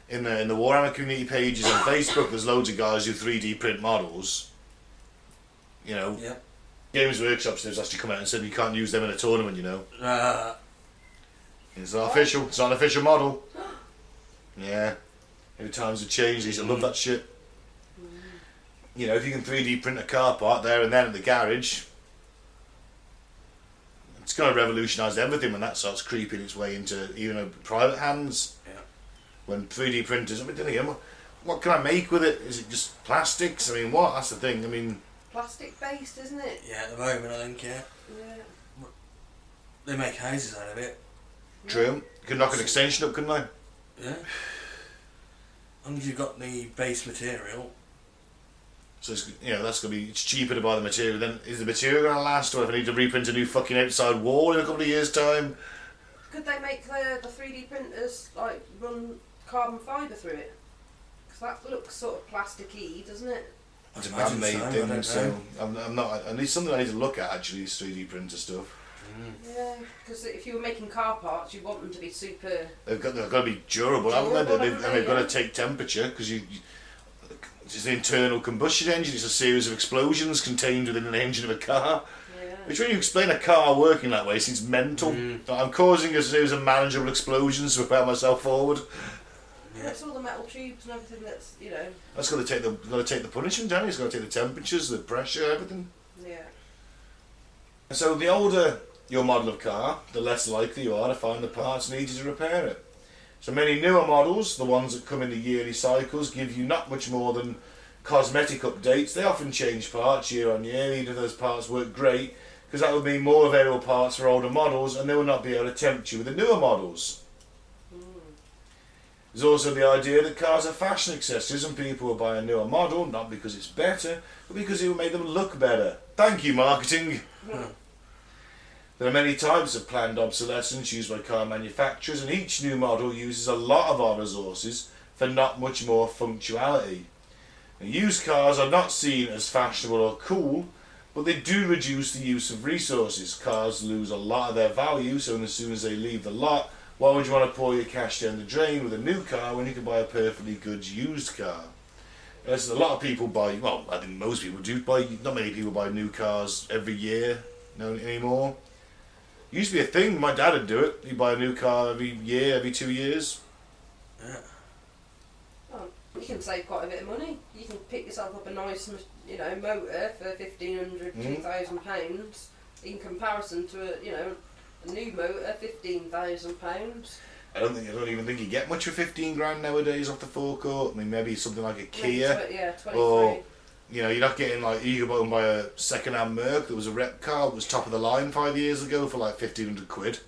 in the Warhammer community pages on Facebook, there's loads of guys who 3D print models. You know, Yeah. Games Workshop's has actually come out and said you can't use them in a tournament. You know, it's not What? official. It's not an official model. Yeah, every times have changed. They used to love that shit. You know, if you can 3D print a car part there and then at the garage, it's going to revolutionise everything when that starts creeping its way into even private hands. Yeah. When 3D printers, I mean, then again, what can I make with it? Is it just plastics? I mean, what? That's the thing. I mean, Plastic based, isn't it? Yeah, at the moment I think, yeah. Yeah. They make houses out of it. true. You could knock an extension up, couldn't I? Yeah. As long as you've got the base material. So it's, that's gonna be. It's cheaper to buy the material. Then is the material gonna last, or if I need to reprint a new fucking outside wall in a couple of years' time? Could they make the 3D printers like run carbon fibre through it? Because that looks sort of plasticky, doesn't it? It's a I'd imagine man-made so, I thing, don't so know. I'm not. And it's something I need to look at actually. This 3D printer stuff. Yeah, because if you were making car parts, you want them to be super. They've got to be durable, haven't they? Durable, And they've got yeah. to take temperature because it's an internal combustion engine. It's a series of explosions contained within an engine of a car. Yeah. Which, when you explain a car working that way, seems mental. I'm causing a series of manageable explosions to propel myself forward. Yeah. It's all the metal tubes and everything that's That's got to take the punishment down. It's got to take the temperatures, the pressure, everything. Yeah. And so the older your model of car, the less likely you are to find the parts needed to repair it. So many newer models, the ones that come in the yearly cycles, give you not much more than cosmetic updates. They often change parts year on year, even if those parts work great, because that would mean more available parts for older models, and they will not be able to tempt you with the newer models. There's also the idea that cars are fashion accessories, and people will buy a newer model not because it's better, but because it will make them look better. Thank you, marketing. There are many types of planned obsolescence used by car manufacturers, and each new model uses a lot of our resources for not much more functionality. Now, used cars are not seen as fashionable or cool, but they do reduce the use of resources. Cars lose a lot of their value, so as soon as they leave the lot, why would you want to pour your cash down the drain with a new car when you can buy a perfectly good used car? As a lot of people buy, well, I think most people do buy, not many people buy new cars every year anymore. It used to be a thing. My dad would do it. He'd buy a new car every year, every 2 years. Yeah. Well, you can save quite a bit of money. You can pick yourself up a nice, motor for £1,500, £2,000 in comparison to a new motor, £15,000. I don't even think you get much for 15 grand nowadays off the forecourt. I mean, maybe something like a Kia. 23. Or, you're not getting like, you could go and buy a second-hand Merc that was a rep car that was top of the line 5 years ago for like 1,500 quid.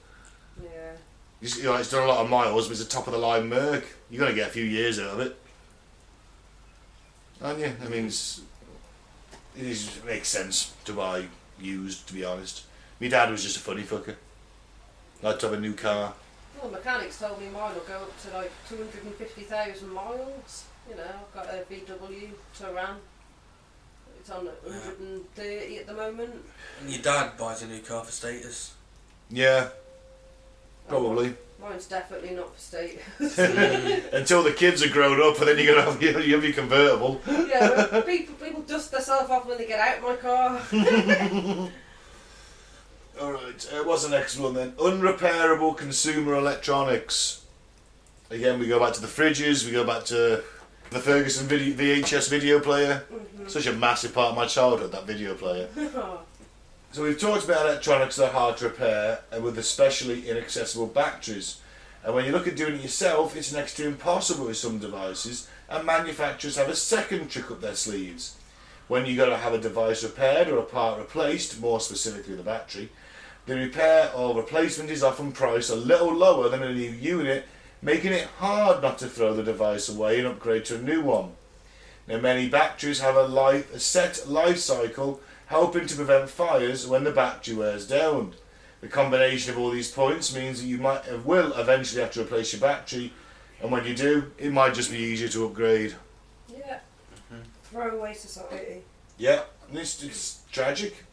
Yeah. It's done a lot of miles, but it's a top of the line Merc. You're going to get a few years out of it. Aren't you? I mean, it makes sense to buy used, to be honest. My dad was just a funny fucker. I'd have a new car. Well, the mechanics told me mine will go up to like 250,000 miles. I've got a VW Touran. It's on 130 at the moment. And your dad buys a new car for status. Yeah, probably. Mine Mine's definitely not for state. Until the kids are grown up, and then you're gonna have your convertible. Yeah, when people dust themselves off when they get out of my car. Alright, what's the next one then? Unrepairable consumer electronics. Again, we go back to the fridges, we go back to the Ferguson VHS video player. Such a massive part of my childhood, that video player. So we've talked about electronics that are hard to repair and with especially inaccessible batteries. And when you look at doing it yourself, it's next to impossible with some devices, and manufacturers have a second trick up their sleeves. When you got to have a device repaired or a part replaced, more specifically the battery, the repair or replacement is often priced a little lower than a new unit, making it hard not to throw the device away and upgrade to a new one. Now, many batteries have a set life cycle, helping to prevent fires when the battery wears down. The combination of all these points means that you will eventually have to replace your battery, and when you do, it might just be easier to upgrade. Yeah. Throwaway society. Yeah, and it's tragic.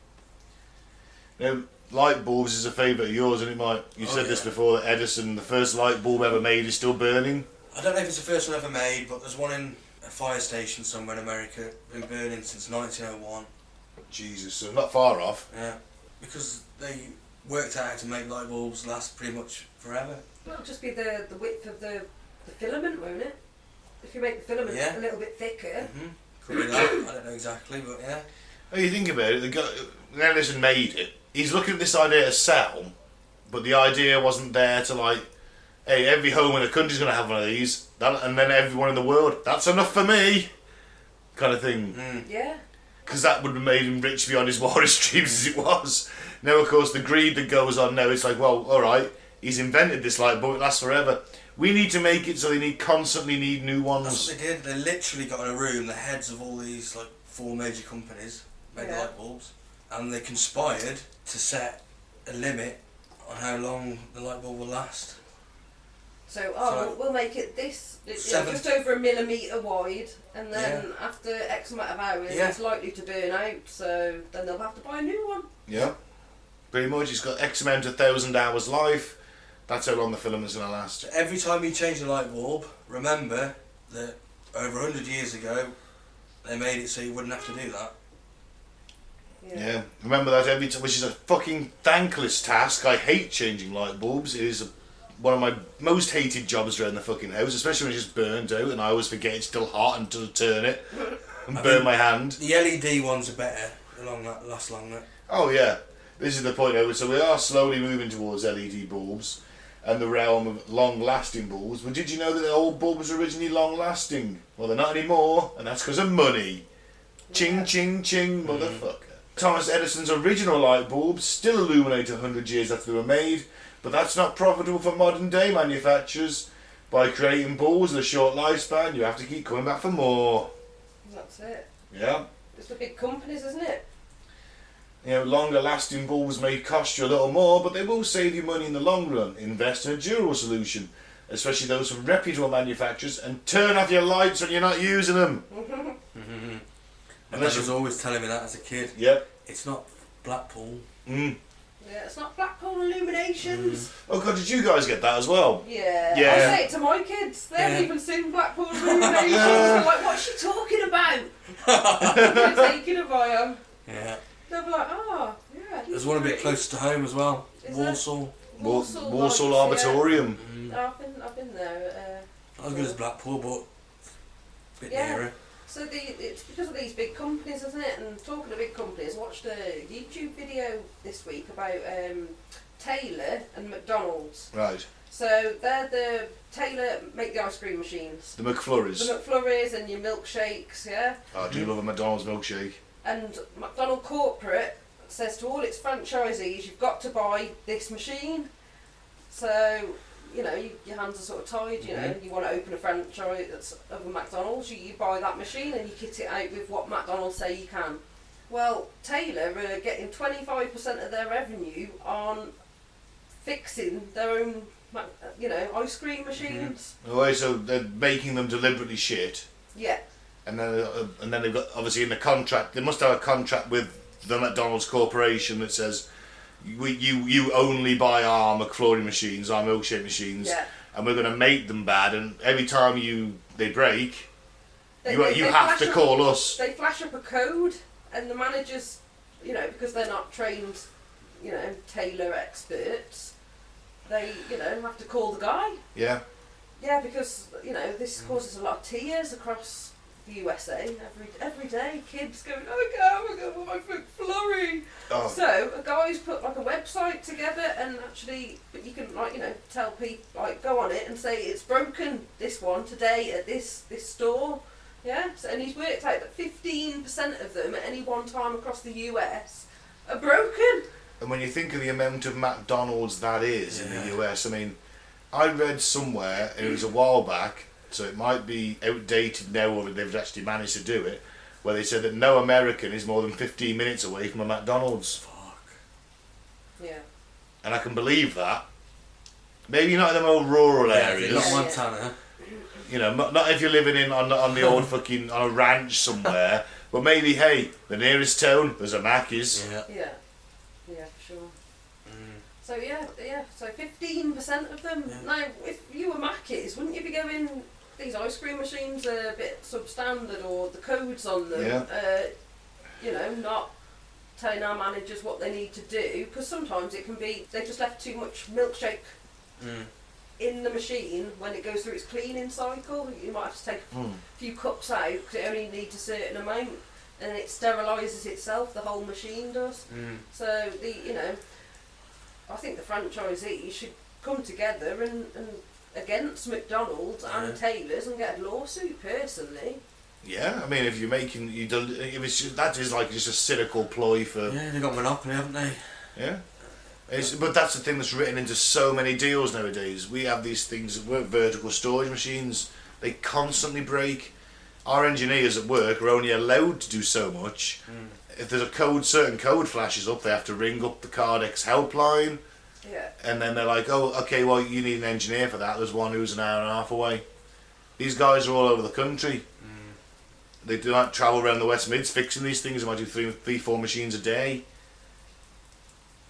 Now, light bulbs is a favourite of yours, isn't it, Mike? You said this before, that Edison, the first light bulb ever made, is still burning. I don't know if it's the first one ever made, but there's one in a fire station somewhere in America, been burning since 1901. Jesus, so not far off. Yeah, because they worked out how to make light bulbs last pretty much forever. Well, it'll just be the width of the filament, won't it? If you make the filament a little bit thicker. Could be that, I don't know exactly, but yeah. Oh, you think about it, when Edison made it, he's looking at this idea to sell, but the idea wasn't there to like, hey, every home in the country's going to have one of these, and then everyone in the world, that's enough for me, kind of thing. Yeah. Because that would have made him rich beyond his wildest dreams as it was. Now, of course, the greed that goes on now, it's like, well, alright, he's invented this light bulb, it lasts forever. We need to make it so they constantly need new ones. That's what they did. They literally got in a room, the heads of all these like 4 major companies made light bulbs, and they conspired to set a limit on how long the light bulb will last. So, we'll make it this, just over 1 millimetre wide, and then after X amount of hours it's likely to burn out, so then they'll have to buy a new one. Yeah, pretty much. It's got X amount of 1,000 hours life. That's how long the filament's going to last. Every time you change a light bulb, remember that over 100 years ago they made it so you wouldn't have to do that. Yeah, remember that every time, which is a fucking thankless task. I hate changing light bulbs. It is one of my most hated jobs around the fucking house, especially when it's just burnt out and I always forget it's still hot until I turn it and burn my hand. The LED ones are better, last longer. Oh yeah, this is the point of it. So we are slowly moving towards LED bulbs and the realm of long-lasting bulbs. But did you know that the old bulbs were originally long-lasting? Well, they're not anymore, and that's because of money. Ching, ching, ching, motherfucker. Thomas Edison's original light bulbs still illuminate 100 years after they were made, but that's not profitable for modern day manufacturers. By creating bulbs with a short lifespan, you have to keep coming back for more. That's it. Yeah. It's the big companies, isn't it? You know, longer lasting bulbs may cost you a little more, but they will save you money in the long run. Invest in a durable solution, especially those from reputable manufacturers, and turn off your lights when you're not using them. My dad was always telling me that as a kid. Yep. It's not Blackpool. Yeah, it's not Blackpool Illuminations. Oh god, did you guys get that as well? Yeah. Yeah. I say it to my kids. They haven't even seen Blackpool Illuminations. They're like, what's she talking about? They're taking a by them. Yeah. They'll be like, oh, yeah. There's one a bit closer to home as well. Is Walsall. Walsall Arbitorium. Yeah. I've been there. Not as good as Blackpool, but a bit nearer. So it's because of these big companies, isn't it? And talking of big companies, I watched a YouTube video this week about Taylor and McDonald's. Right. So they're Taylor make the ice cream machines. The McFlurries. The McFlurries and your milkshakes, yeah? I do love a McDonald's milkshake. And McDonald Corporate says to all its franchisees, you've got to buy this machine. So, you know, your hands are sort of tied, you know, you want to open a franchise that's of a McDonald's, you buy that machine and you kit it out with what McDonald's say you can. Well, Taylor are getting 25% of their revenue on fixing their own, you know, ice cream machines. Oh, so they're making them deliberately shit. Yeah. And then they've got, obviously in the contract, they must have a contract with the McDonald's Corporation that says, you only buy our McFlurry machines, our milkshake machines, and we're going to make them bad, and every time they break, you have to call us. They flash up a code, and the managers, because they're not trained, tailor experts, they, have to call the guy. Yeah. Yeah, because, this causes a lot of tears across the USA every day. Kids going, oh my god, my McFlurry. Oh. So a guy's put like a website together, and actually, but you can tell people go on it and say it's broken. This one today at this store. Yeah, so, and he's worked out that 15% of them at any one time across the US are broken. And when you think of the amount of McDonald's that is in the US, I mean, I read somewhere, and it was a while back, so it might be outdated now, or they've actually managed to do it, where they said that no American is more than 15 minutes away from a McDonald's. Fuck. Yeah. And I can believe that. Maybe not in the more rural areas. Not Montana. Not if you're living on the old fucking, on a ranch somewhere, but maybe, hey, the nearest town, there's a Mackey's. Yeah, for sure. So so 15% of them. Yeah. Now, if you were Mackey's, wouldn't you be going, these ice cream machines are a bit substandard, or the codes on them, not telling our managers what they need to do, because sometimes it can be, they just left too much milkshake in the machine when it goes through its cleaning cycle. You might have to take a few cups out, because it only needs a certain amount, and it sterilises itself, the whole machine does. So, I think the franchisees should come together and against McDonald's and Taylor's and get a lawsuit, personally. Yeah, I mean, if you're making, that is like just a cynical ploy for. Yeah, they've got monopoly, haven't they? Yeah. But that's the thing that's written into so many deals nowadays. We have these things that work, vertical storage machines. They constantly break. Our engineers at work are only allowed to do so much. If there's a certain code flashes up, they have to ring up the Cardex helpline. Yeah. And then they're like, oh, okay, well, you need an engineer for that. There's one who's an hour and a half away. These guys are all over the country. They do not travel around the West Mids fixing these things. They might do three, 4 machines a day.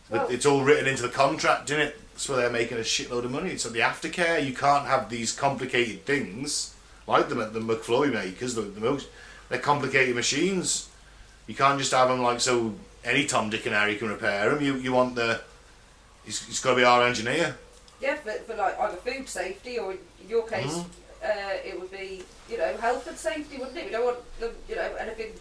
Well, it's all written into the contract, isn't it? So they're making a shitload of money. It's like the aftercare. You can't have these complicated things like the McFlurry makers. They're complicated machines. You can't just have them like so any Tom, Dick and Harry can repair them. You want it's got to be our engineer. Yeah, for like either food safety, or in your case, it would be health and safety, wouldn't it? We don't want anything.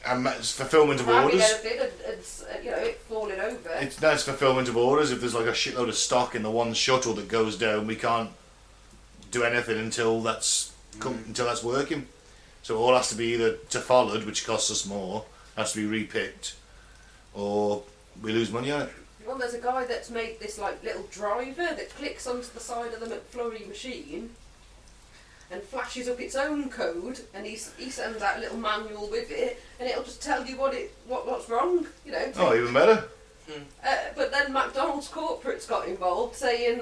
And it's fulfilment of orders. Anything and it falling over. It's fulfilment of orders. If there's like a shitload of stock in the one shuttle that goes down, we can't do anything until that's working. So it all has to be either followed, which costs us more, has to be repicked, or we lose money on it. Well, there's a guy that's made this like little driver that clicks onto the side of the McFlurry machine and flashes up its own code, and he sends out a little manual with it, and it'll just tell you what's wrong. Oh, even better. But then McDonald's corporate's got involved, saying,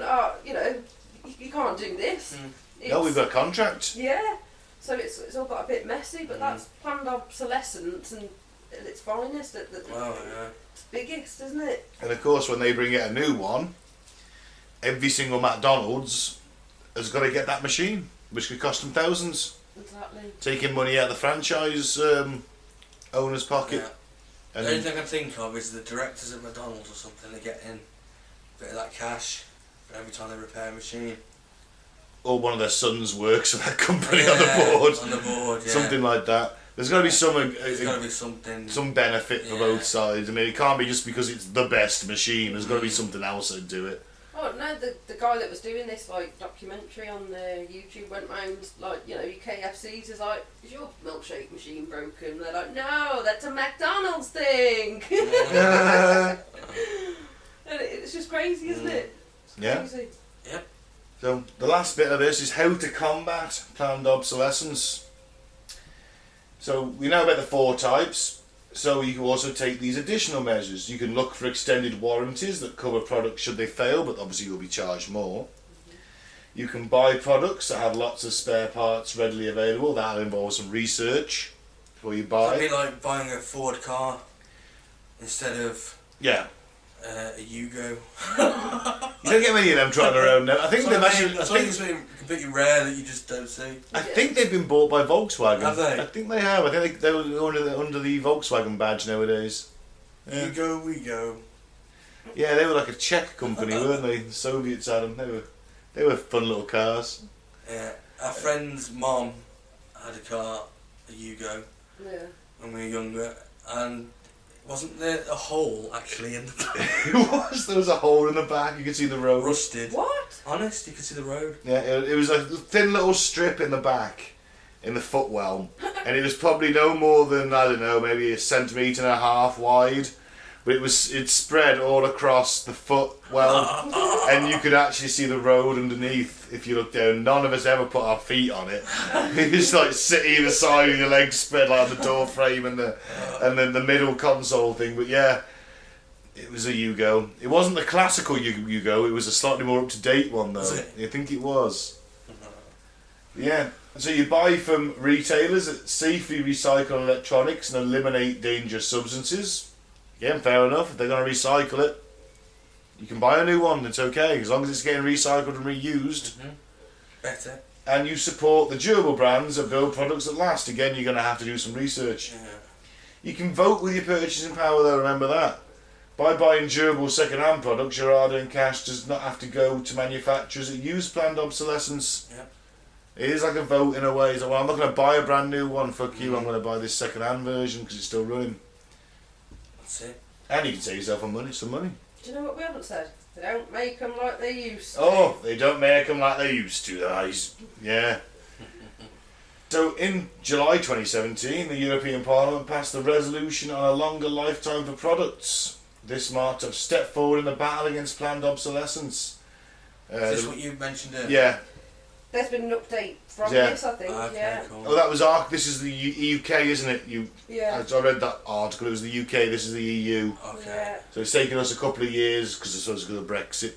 you can't do this. No, we've got a contract. Yeah. So it's all got a bit messy, but that's planned obsolescence and at its finest, it's biggest, isn't it? And of course, when they bring out a new one, every single McDonald's has got to get that machine, which could cost them thousands. Exactly. Taking money out of the franchise owner's pocket. Yeah. And the only thing I can think of is the directors at McDonald's or something, they get in a bit of that cash for every time they repair a machine. Or one of their sons works for that company on the board. On the board, yeah. Something like that. There's got to be some benefit for both sides. I mean, it can't be just because it's the best machine. There's got to be something else that do it. Oh no, the guy that was doing this documentary on YouTube went round your KFC's is like, is your milkshake machine broken? They're like, no, that's a McDonald's thing. And it's just crazy, isn't it? It's crazy. Yep. So the last bit of this is how to combat planned obsolescence. So we know about the 4 types. So you can also take these additional measures. You can look for extended warranties that cover products should they fail, but obviously you'll be charged more. You can buy products that have lots of spare parts readily available. That'll involve some research before you buy. It'd be like buying a Ford car instead of A Yugo. You don't get many of them trotting around now. I think they've actually. I think it's been completely rare that you just don't see. I think they've been bought by Volkswagen. Have they? I think they have. I think they're under the Volkswagen badge nowadays. Yeah. Yugo, we go. Yeah, they were like a Czech company, weren't they? The Soviets had them. They were fun little cars. Yeah, our friend's mom had a car, a Yugo, Yeah. when we were younger, and wasn't there a hole actually in the back? It was. There was a hole in the back. You could see the road. Rusted. What? Honest, you could see the road. Yeah, it was a thin little strip in the back, in the footwell, and it was probably no more than, I don't know, maybe 1.5 centimetres wide, but it spread all across the footwell, and you could actually see the road underneath if you looked down. None of us ever put our feet on it. You just like sit either side with your legs spread like on the door frame and then the middle console thing. But yeah, it was a Yugo. It wasn't the classical Yugo. It was a slightly more up to date one though. Was it? I think it was. Yeah. So you buy from retailers that safely recycle electronics and eliminate dangerous substances. Yeah, fair enough. If they're going to recycle it, you can buy a new one. It's okay as long as it's getting recycled and reused. Mm-hmm. Better. And you support the durable brands that build products that last. Again, you're going to have to do some research. Yeah. You can vote with your purchasing power, though. Remember that. By buying durable second-hand products, your hard-earned cash does not have to go to manufacturers that use planned obsolescence. Yeah. It is like a vote in a way. So, well, I'm not going to buy a brand new one. Fuck you. I'm going to buy this second-hand version because it's still running. That's it. And you can save yourself some money. Do you know what we haven't said? They don't make them like they used to. Oh, they don't make them like they used to, guys. Yeah. So in July 2017, the European Parliament passed a resolution on a longer lifetime for products. This marked a step forward in the battle against planned obsolescence. Is this what you mentioned earlier? Yeah. There's been an update from Yeah. this, I think. Okay, Yeah. cool. Oh, that was this is the UK, isn't it? Yeah. I read that article. It was the UK. This is the EU. Okay. Yeah. So it's taken us a couple of years because it's because of Brexit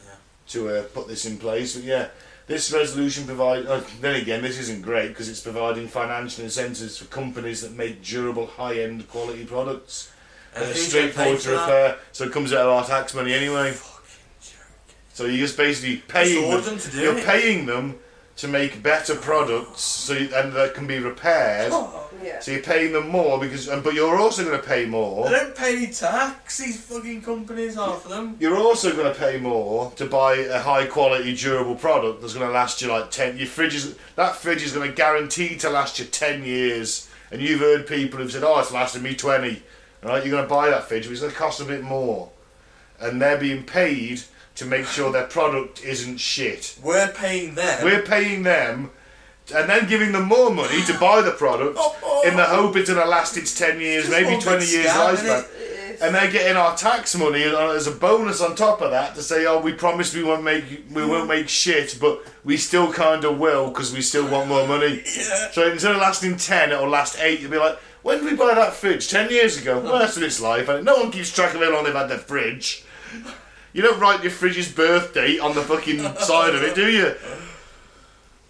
Yeah. to put this in place. But yeah, this resolution provides. Then again, this isn't great because it's providing financial incentives for companies that make durable, high-end quality products. And It's who's gonna straightforward pay to for that? repair, so it comes out of our tax money anyway. Fucking joke. So you're just basically paying Just order them. them to do You're it. paying them to make better products, and that can be repaired. Yeah. So you're paying them more but you're also going to pay more. They don't pay any tax, these fucking companies, half of them. You're also going to pay more to buy a high quality durable product that's going to last you like 10. That fridge is going to guarantee to last you 10 years. And you've heard people who've said, "Oh, it's lasted me 20." Right? You're going to buy that fridge, but it's going to cost a bit more. And they're being paid to make sure their product isn't shit. We're paying them. We're paying them and then giving them more money to buy the product in the hope it's going to last its 10 years, Just maybe one 20 big years scam, lifespan. It is. And they're getting our tax money as a bonus on top of that to say, "Oh, we promised we won't make shit, but we still kind of will because we still want more money." Yeah. So instead of lasting 10, it'll last 8. You'll be like, "When did we buy that fridge? 10 years ago." Well, that's in its life. And no one keeps track of how long they've had their fridge. You don't write your fridge's birth date on the fucking side of it, do you?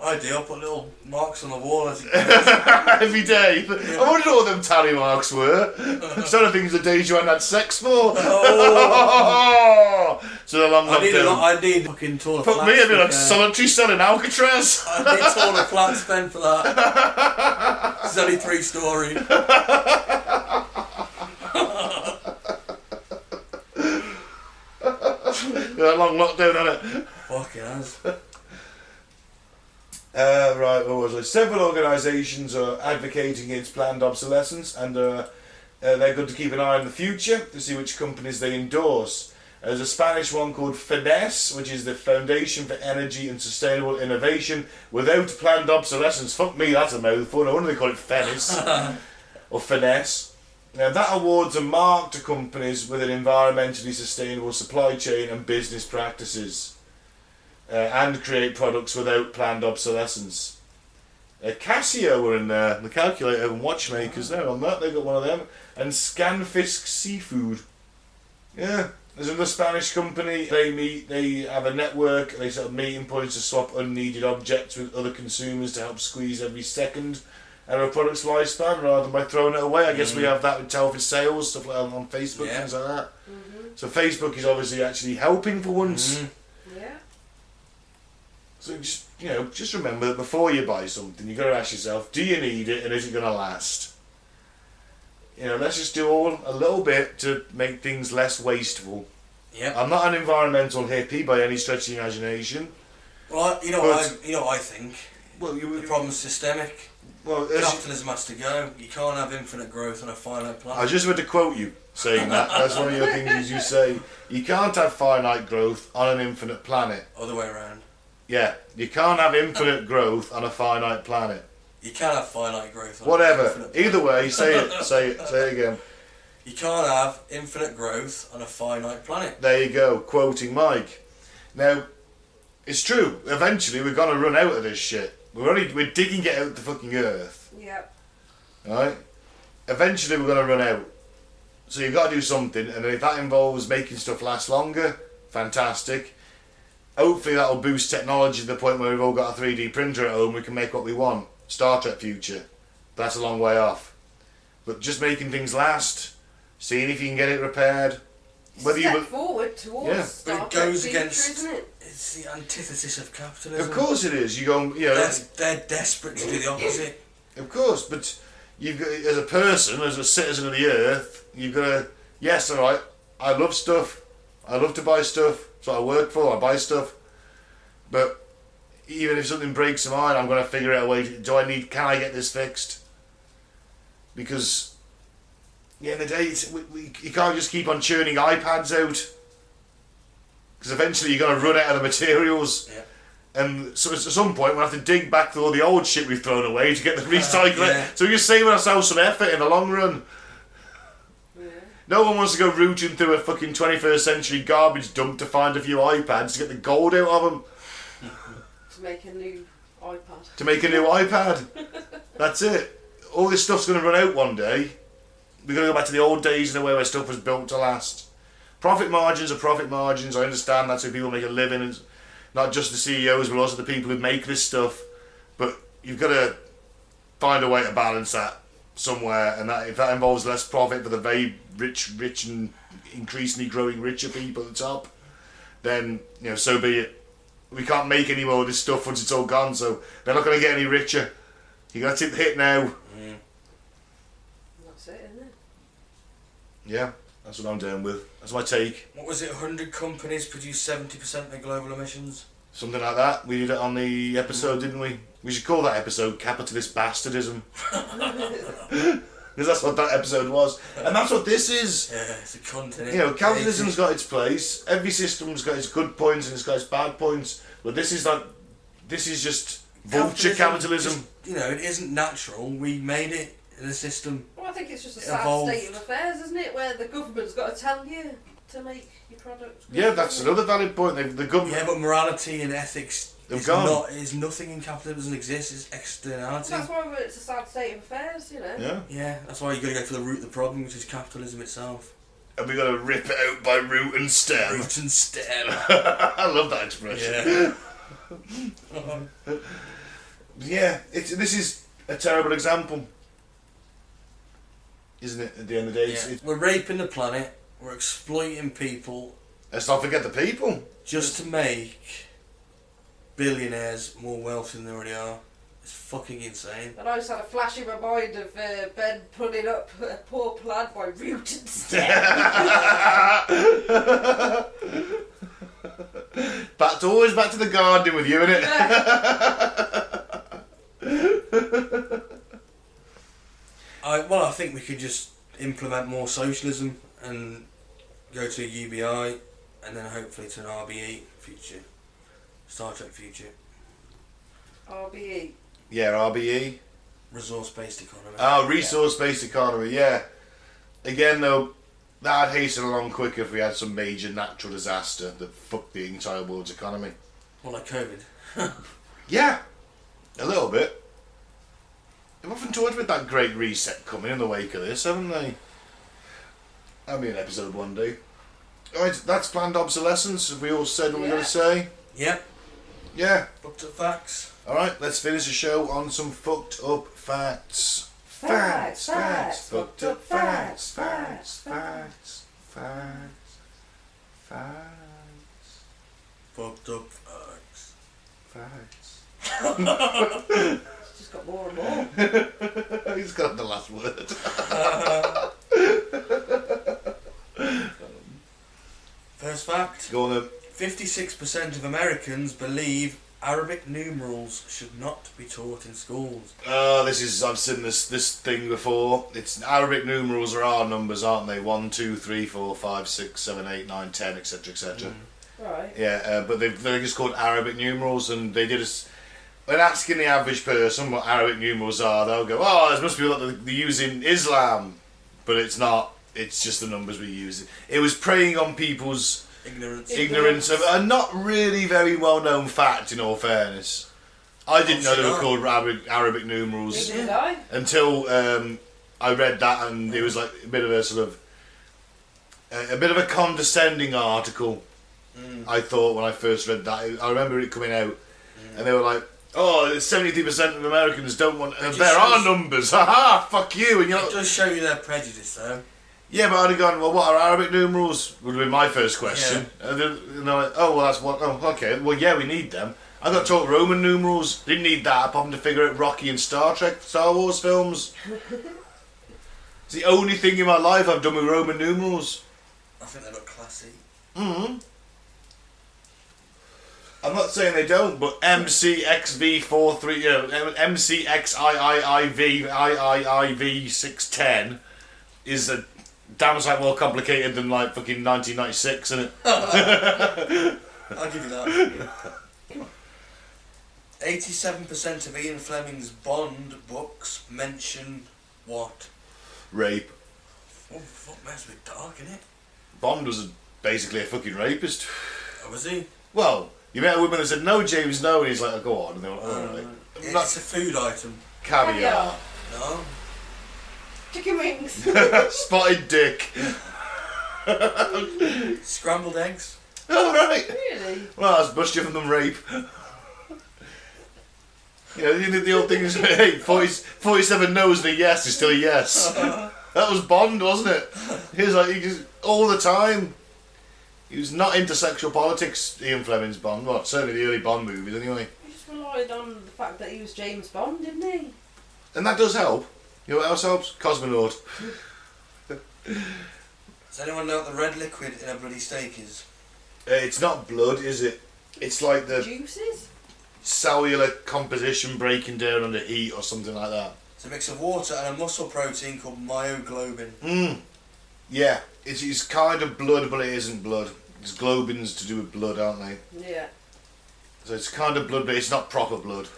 I do, I put little marks on the wall as it goes. Every day. I wondered what them tally marks were. Some of the things the days you hadn't had sex for. Oh. So the long I lockdown. need fucking taller Fuck flats. me, I'd be like to- solitary cell in Alcatraz. I need taller flat spend for that. It's only 3-storey. That long lockdown, on it. Fucking has. Right, what was I? Several organisations are advocating against planned obsolescence, and they're good to keep an eye on the future to see which companies they endorse. There's a Spanish one called FINESS, which is the Foundation for Energy and Sustainable Innovation Without Planned Obsolescence. Fuck me, that's a mouthful. No wonder they call it FINESS or FINESS. Now that awards a mark to companies with an environmentally sustainable supply chain and business practices. And create products without planned obsolescence. Casio were in there, the calculator and watchmakers there on that, they got one of them. And Scanfisk Seafood. Yeah, there's another Spanish company, they have a network, they set up meeting points to swap unneeded objects with other consumers to help squeeze every second out of a product's lifespan rather than by throwing it away. I guess we have that with Telford Sales, stuff like that on Facebook, Yeah. things like that. So Facebook is obviously actually helping for once. Yeah. So just remember that before you buy something, you've got to ask yourself, do you need it and is it going to last? Let's just do a little bit to make things less wasteful. Yeah. I'm not an environmental hippie by any stretch of the imagination. Well, you know what I think. Well, The problem's systemic. Well, Capitalism has to go. You can't have infinite growth on a finite planet. I was just about to quote you saying that. That's one of your things you say. You can't have finite growth on an infinite planet. Other way around. Yeah, you can't have infinite growth on a finite planet. You can have finite growth on Whatever. an infinite planet. Either way, say it again. You can't have infinite growth on a finite planet. There you go, quoting Mike. Now, it's true. Eventually, we're gonna run out of this shit. We're digging it out the fucking earth. Yep. Right? Eventually, we're gonna run out. So you've got to do something, and if that involves making stuff last longer, fantastic. Hopefully, that'll boost technology to the point where we've all got a 3D printer at home. We can make what we want. Star Trek future. But that's a long way off. But just making things last, seeing if you can get it repaired. Step forward towards Yeah. Star But it Trek goes future, against. isn't it? It's the antithesis of capitalism. Of course it is. They're desperate to do the opposite. Of course, but you've got, as a person, as a citizen of the earth, you've got to. Yes, all right. I love stuff. I love to buy stuff. That's what I work for. I buy stuff. But even if something breaks mine, I'm going to figure out a way. Can I get this fixed? Because at the end of the day, you can't just keep on churning iPads out. Because eventually you're going to run out of the materials. Yeah. And so at some point we'll have to dig back through all the old shit we've thrown away to get the recycling. Yeah. So we're just saving ourselves some effort in the long run. Yeah. No one wants to go rooting through a fucking 21st century garbage dump to find a few iPads to get the gold out of them. To make a new iPad. To make a new iPad. That's it. All this stuff's going to run out one day. We're going to go back to the old days in a way where stuff was built to last. Profit margins are profit margins. I understand that's how people make a living. It's not just the CEOs, but also the people who make this stuff. But you've got to find a way to balance that somewhere. And that if that involves less profit for the very rich and increasingly growing richer people at the top, then so be it. We can't make any more of this stuff once it's all gone, so they're not going to get any richer. You got to take the hit now. Mm. That's it, isn't it? Yeah, that's what I'm doing with. That's my take. What was it? 100 companies produce 70% of their global emissions. Something like that. We did it on the episode, didn't we? We should call that episode Capitalist Bastardism. Because that's what that episode was. And that's what this is. Yeah, it's a content. Capitalism's got its place. Every system's got its good points and it's got its bad points. But this is just vulture capitalism. It isn't natural. We made it in a system. Well, I think it's just a It sad evolved. state of affairs, isn't it? Where the government's got to tell you to make your products. good, Yeah, that's isn't it? another valid point. The government... Yeah, but morality and ethics They've gone. is nothing in capitalism. Doesn't exist. It's externality. That's why it's a sad state of affairs, Yeah. Yeah, that's why you got to go to the root of the problem, which is capitalism itself. And we got to rip it out by root and stem. Root and stem. I love that expression. Yeah. Yeah, this is a terrible example, isn't it? At the end of the day, Yeah. We're raping the planet. We're exploiting people let's not forget the people. just to make billionaires more wealthy than they already are. It's fucking insane. And I just had a flash in my mind of Ben pulling up a poor plant by root and stem. Always back to the garden with you, innit? I think we could just implement more socialism and go to a UBI and then hopefully to an RBE future. Star Trek future. RBE. Yeah, RBE. Resource-based economy. Oh, resource-based economy, yeah. Again, though, that'd hasten along quicker if we had some major natural disaster that fucked the entire world's economy. Well, like COVID. Yeah, a little bit. They've often talked about that great reset coming in the wake of this, haven't they? That'll be an episode one day. Alright, that's planned obsolescence. Have we all said what we're going to say? Yep. Yeah. Fucked up facts. Alright, let's finish the show on some fucked up facts. Facts, Fucked up facts. Facts. Facts. Fucked up facts. Facts. It's just got more and more. He's got the last word. First fact. Go on then. 56% of Americans believe Arabic numerals should not be taught in schools. I've seen this thing before. It's Arabic numerals are our numbers, aren't they? 1, 2, 3, 4, 5, 6, 7, 8, 9, 10, etc., etc. Right. Yeah, but they're just called Arabic numerals, and they did us. When asking the average person what Arabic numerals are, they'll go, "Oh, this must be what they use in Islam," but it's not. It's just the numbers we use. It was preying on people's ignorance of a not really very well known fact. In all fairness, I didn't know they were called Arabic numerals Neither did I. until I read that, and it was like a bit of a sort of a bit of a condescending article. I thought when I first read that, I remember it coming out, and they were like, "Oh, 73% of Americans don't want." There are numbers, haha, fuck you. And it does show you their prejudice, though. Yeah, but I'd have gone, well, what are Arabic numerals? Would have been my first question. Yeah. And they're like, oh, well, that's what. Oh, okay. Well, yeah, we need them. I got taught Roman numerals. Didn't need that. Apart from to figure out Rocky and Star Wars films. It's the only thing in my life I've done with Roman numerals. I think they look classy. I'm not saying they don't, but MCXV43, MCXIIIV 610 is a damn sight more complicated than like fucking 1996, isn't it? I'll give you that. 87% of Ian Fleming's Bond books mention what? Rape. Oh, fuck, that's a bit dark, isn't it? Bond was basically a fucking rapist. Oh, was he? Well, you met a woman that said, "No, James, no," and he's like, "Oh, go on," and they were like, "Oh, right." It's a food item. Caviar. No. Chicken wings. Spotted dick. Scrambled eggs. Oh, right. Really? Well, that's bust you from them rape. You know, the old thing is, hey, 47 no's and a yes is still a yes. That was Bond, wasn't it? He was like, he just, all the time. He was not into sexual politics, Ian Fleming's Bond. Well, certainly the early Bond movies, anyway. He just relied on the fact that he was James Bond, didn't he? And that does help. You know what else helps? Cosmonaut. Does anyone know what the red liquid in a bloody steak is? It's not blood, is it? It's like the Juices? cellular composition breaking down under heat or something like that. It's a mix of water and a muscle protein called myoglobin. Yeah, it's kind of blood, but it isn't blood. It's globins to do with blood, aren't they? Yeah. So it's kind of blood, but it's not proper blood.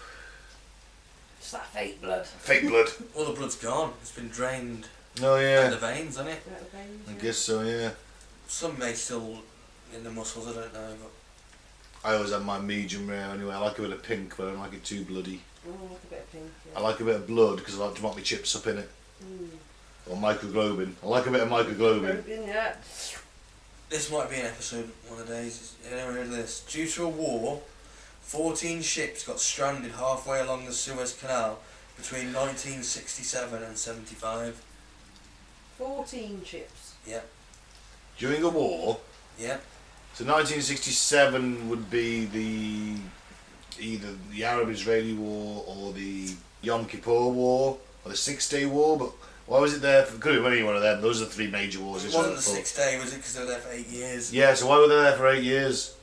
It's that fake blood. Fake blood. All the blood's gone. It's been drained Oh in yeah. the veins, hasn't it? Out of veins, I yeah. guess so, yeah. Some may still in the muscles, I don't know. But I always have my medium rare anyway. I like a bit of pink, but I don't like it too bloody. Oh, like a bit of pink, yeah. I like a bit of blood because I like to want my chips up in it. Or microglobin. I like a bit of microglobin. Yeah. this might be an episode one of the days. Anyone heard of this? Due to a war, 14 ships got stranded halfway along the Suez Canal between 1967 and 75. 14 ships. Yep. During a war? Yep. So 1967 would be either the Arab-Israeli War or the Yom Kippur War or the Six-Day War, but why was it there? Could have been any one of them. Those are the three major wars. It wasn't the 6 day, was it? Because they were there for 8 years. Yeah, so why were they there for 8 years?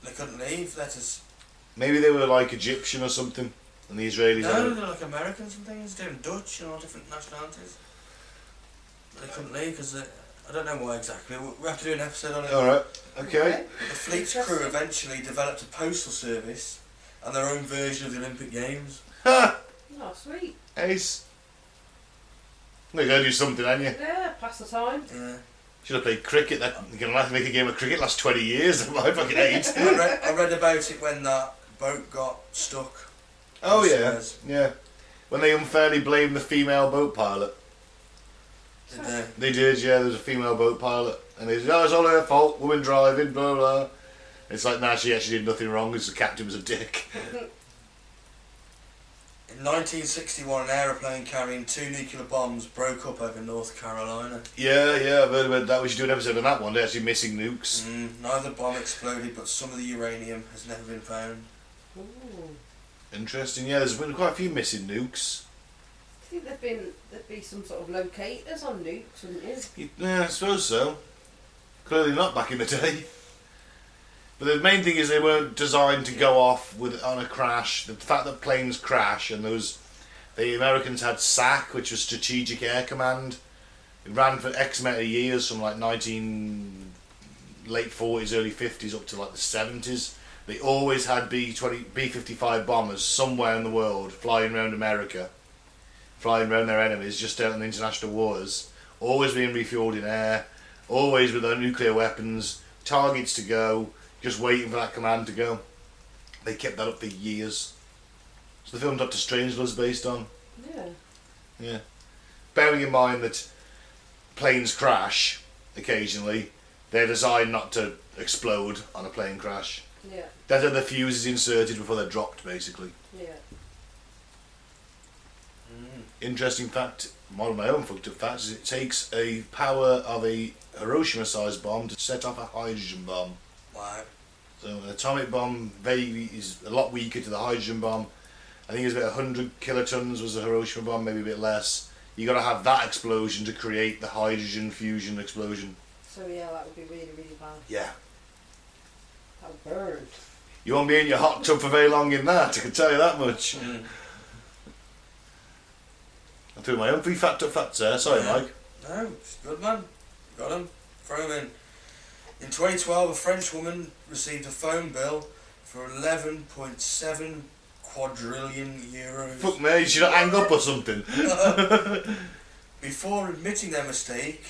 They couldn't leave. Let us. Maybe they were like Egyptian or something, and the Israelis. No, they're like Americans and things. They're Dutch and all different nationalities. But they couldn't leave because I don't know why exactly. We have to do an episode on it. All right. Okay. The fleet's crew eventually developed a postal service and their own version of the Olympic Games. Ha! Oh, sweet. Ace. They're going to do something, aren't you? Yeah, pass the time. Yeah. Should have played cricket. That you can make a game of cricket last 20 years. I fucking hate. I read about it when that boat got stuck. Oh on yeah, Suez. yeah. When they unfairly blamed the female boat pilot. Did they? They did, yeah. There was a female boat pilot, and they said, "Oh, it's all her fault. Woman driving, blah blah." It's like, nah, she actually did nothing wrong. It's the captain was a dick. In 1961, an aeroplane carrying 2 nuclear bombs broke up over North Carolina. Yeah, I've heard about that. We should do an episode on that one. They're actually missing nukes. Neither bomb exploded, but some of the uranium has never been found. Ooh. Interesting. Yeah, there's been quite a few missing nukes. I think there'd be some sort of locators on nukes, wouldn't you? Yeah, I suppose so. Clearly not back in the day. But the main thing is they weren't designed to go off on a crash. The fact that planes crash and the Americans had SAC, which was Strategic Air Command. It ran for X amount of years, from like late 40s, early 50s up to like the 70s. They always had B-55 bombers somewhere in the world flying around America, flying around their enemies just out in the international waters, always being refueled in air, always with their nuclear weapons, targets to go, just waiting for that command to go. They kept that up for years. So the film Dr. Strangelove's based on. Yeah. Bearing in mind that planes crash occasionally, they're designed not to explode on a plane crash. Yeah. That's how the fuse is inserted before they're dropped, basically. Yeah. Interesting fact, one of my own fucked up facts, is it takes a power of a Hiroshima-sized bomb to set off a hydrogen bomb. Wow. So an atomic bomb is a lot weaker to the hydrogen bomb. I think it's about 100 kilotons was the Hiroshima bomb, maybe a bit less. You got to have that explosion to create the hydrogen fusion explosion. So yeah, that would be really, really bad. Yeah. That would burn. You won't be in your hot tub for very long in that, I can tell you that much. I threw my own 3 fact up facts there, sorry Mike. No, it's good man. Got him. Throw him in. In 2012, a French woman received a phone bill for 11.7 quadrillion euros. Fuck me, you should not hang up or something. Before admitting their mistake,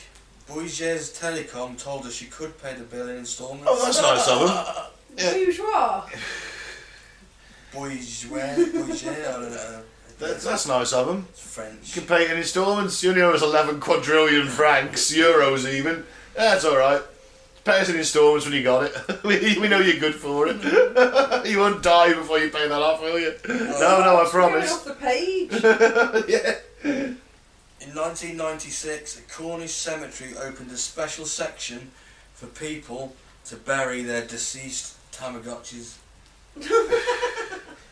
Bouygues Telecom told her she could pay the bill in instalments. Oh, that's nice of them. Yeah. Bourgeois. Bouygues, I don't know. That's nice of them. It's French. You can pay it in instalments. You only owe us 11 quadrillion francs, euros even. That's alright. Pay us in instalments when you got it. we know you're good for it. You won't die before you pay that off, will you? No, I promise. Off the page. Yeah. In 1996, a Cornish cemetery opened a special section for people to bury their deceased Tamagotchis.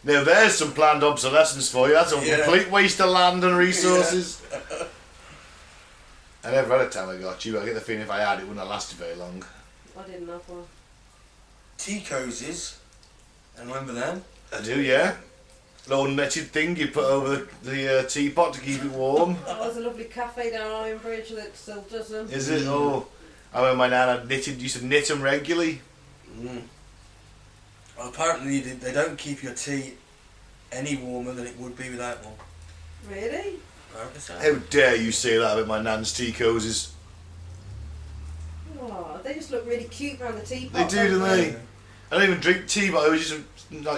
Now there's some planned obsolescence for you. That's a complete waste of land and resources. Yeah. I never had a Tamagotchi, but I get the feeling if I had it wouldn't have lasted very long. I didn't have one. Tea cozies, and remember them? I do, yeah. Little netted thing you put over the teapot to keep it warm. Oh, there's a lovely cafe down Ironbridge that still does them. Is it? Oh, I remember my nan used to knit them regularly. Well, apparently they don't keep your tea any warmer than it would be without one. Really? How dare you say that about my nan's tea cozies? Oh, they just look really cute around the teapot. They do, don't they? I don't even drink tea, but I always just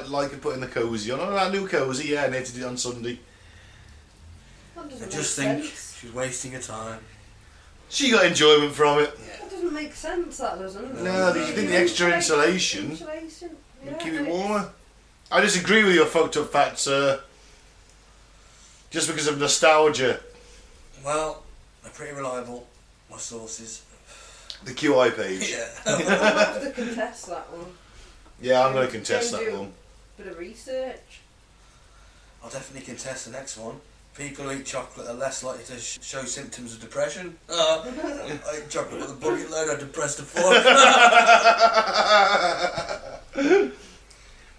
like putting the cosy on. Oh, that new cosy, yeah, I knitted it on Sunday. That doesn't I make just sense. think she's wasting her time. She got enjoyment from it. Yeah. That doesn't make sense, that doesn't. No, you think the extra insulation Yeah, keep it warmer. I disagree with your fucked up facts, sir. Just because of nostalgia. Well, they're pretty reliable, my sources. The QI page. Yeah. I'll have to contest that one. Yeah, I'm going to contest Go and that do one. Bit of research. I'll definitely contest the next one. People who eat chocolate are less likely to show symptoms of depression. I eat chocolate with a bucket load, I'm depressed to fuck.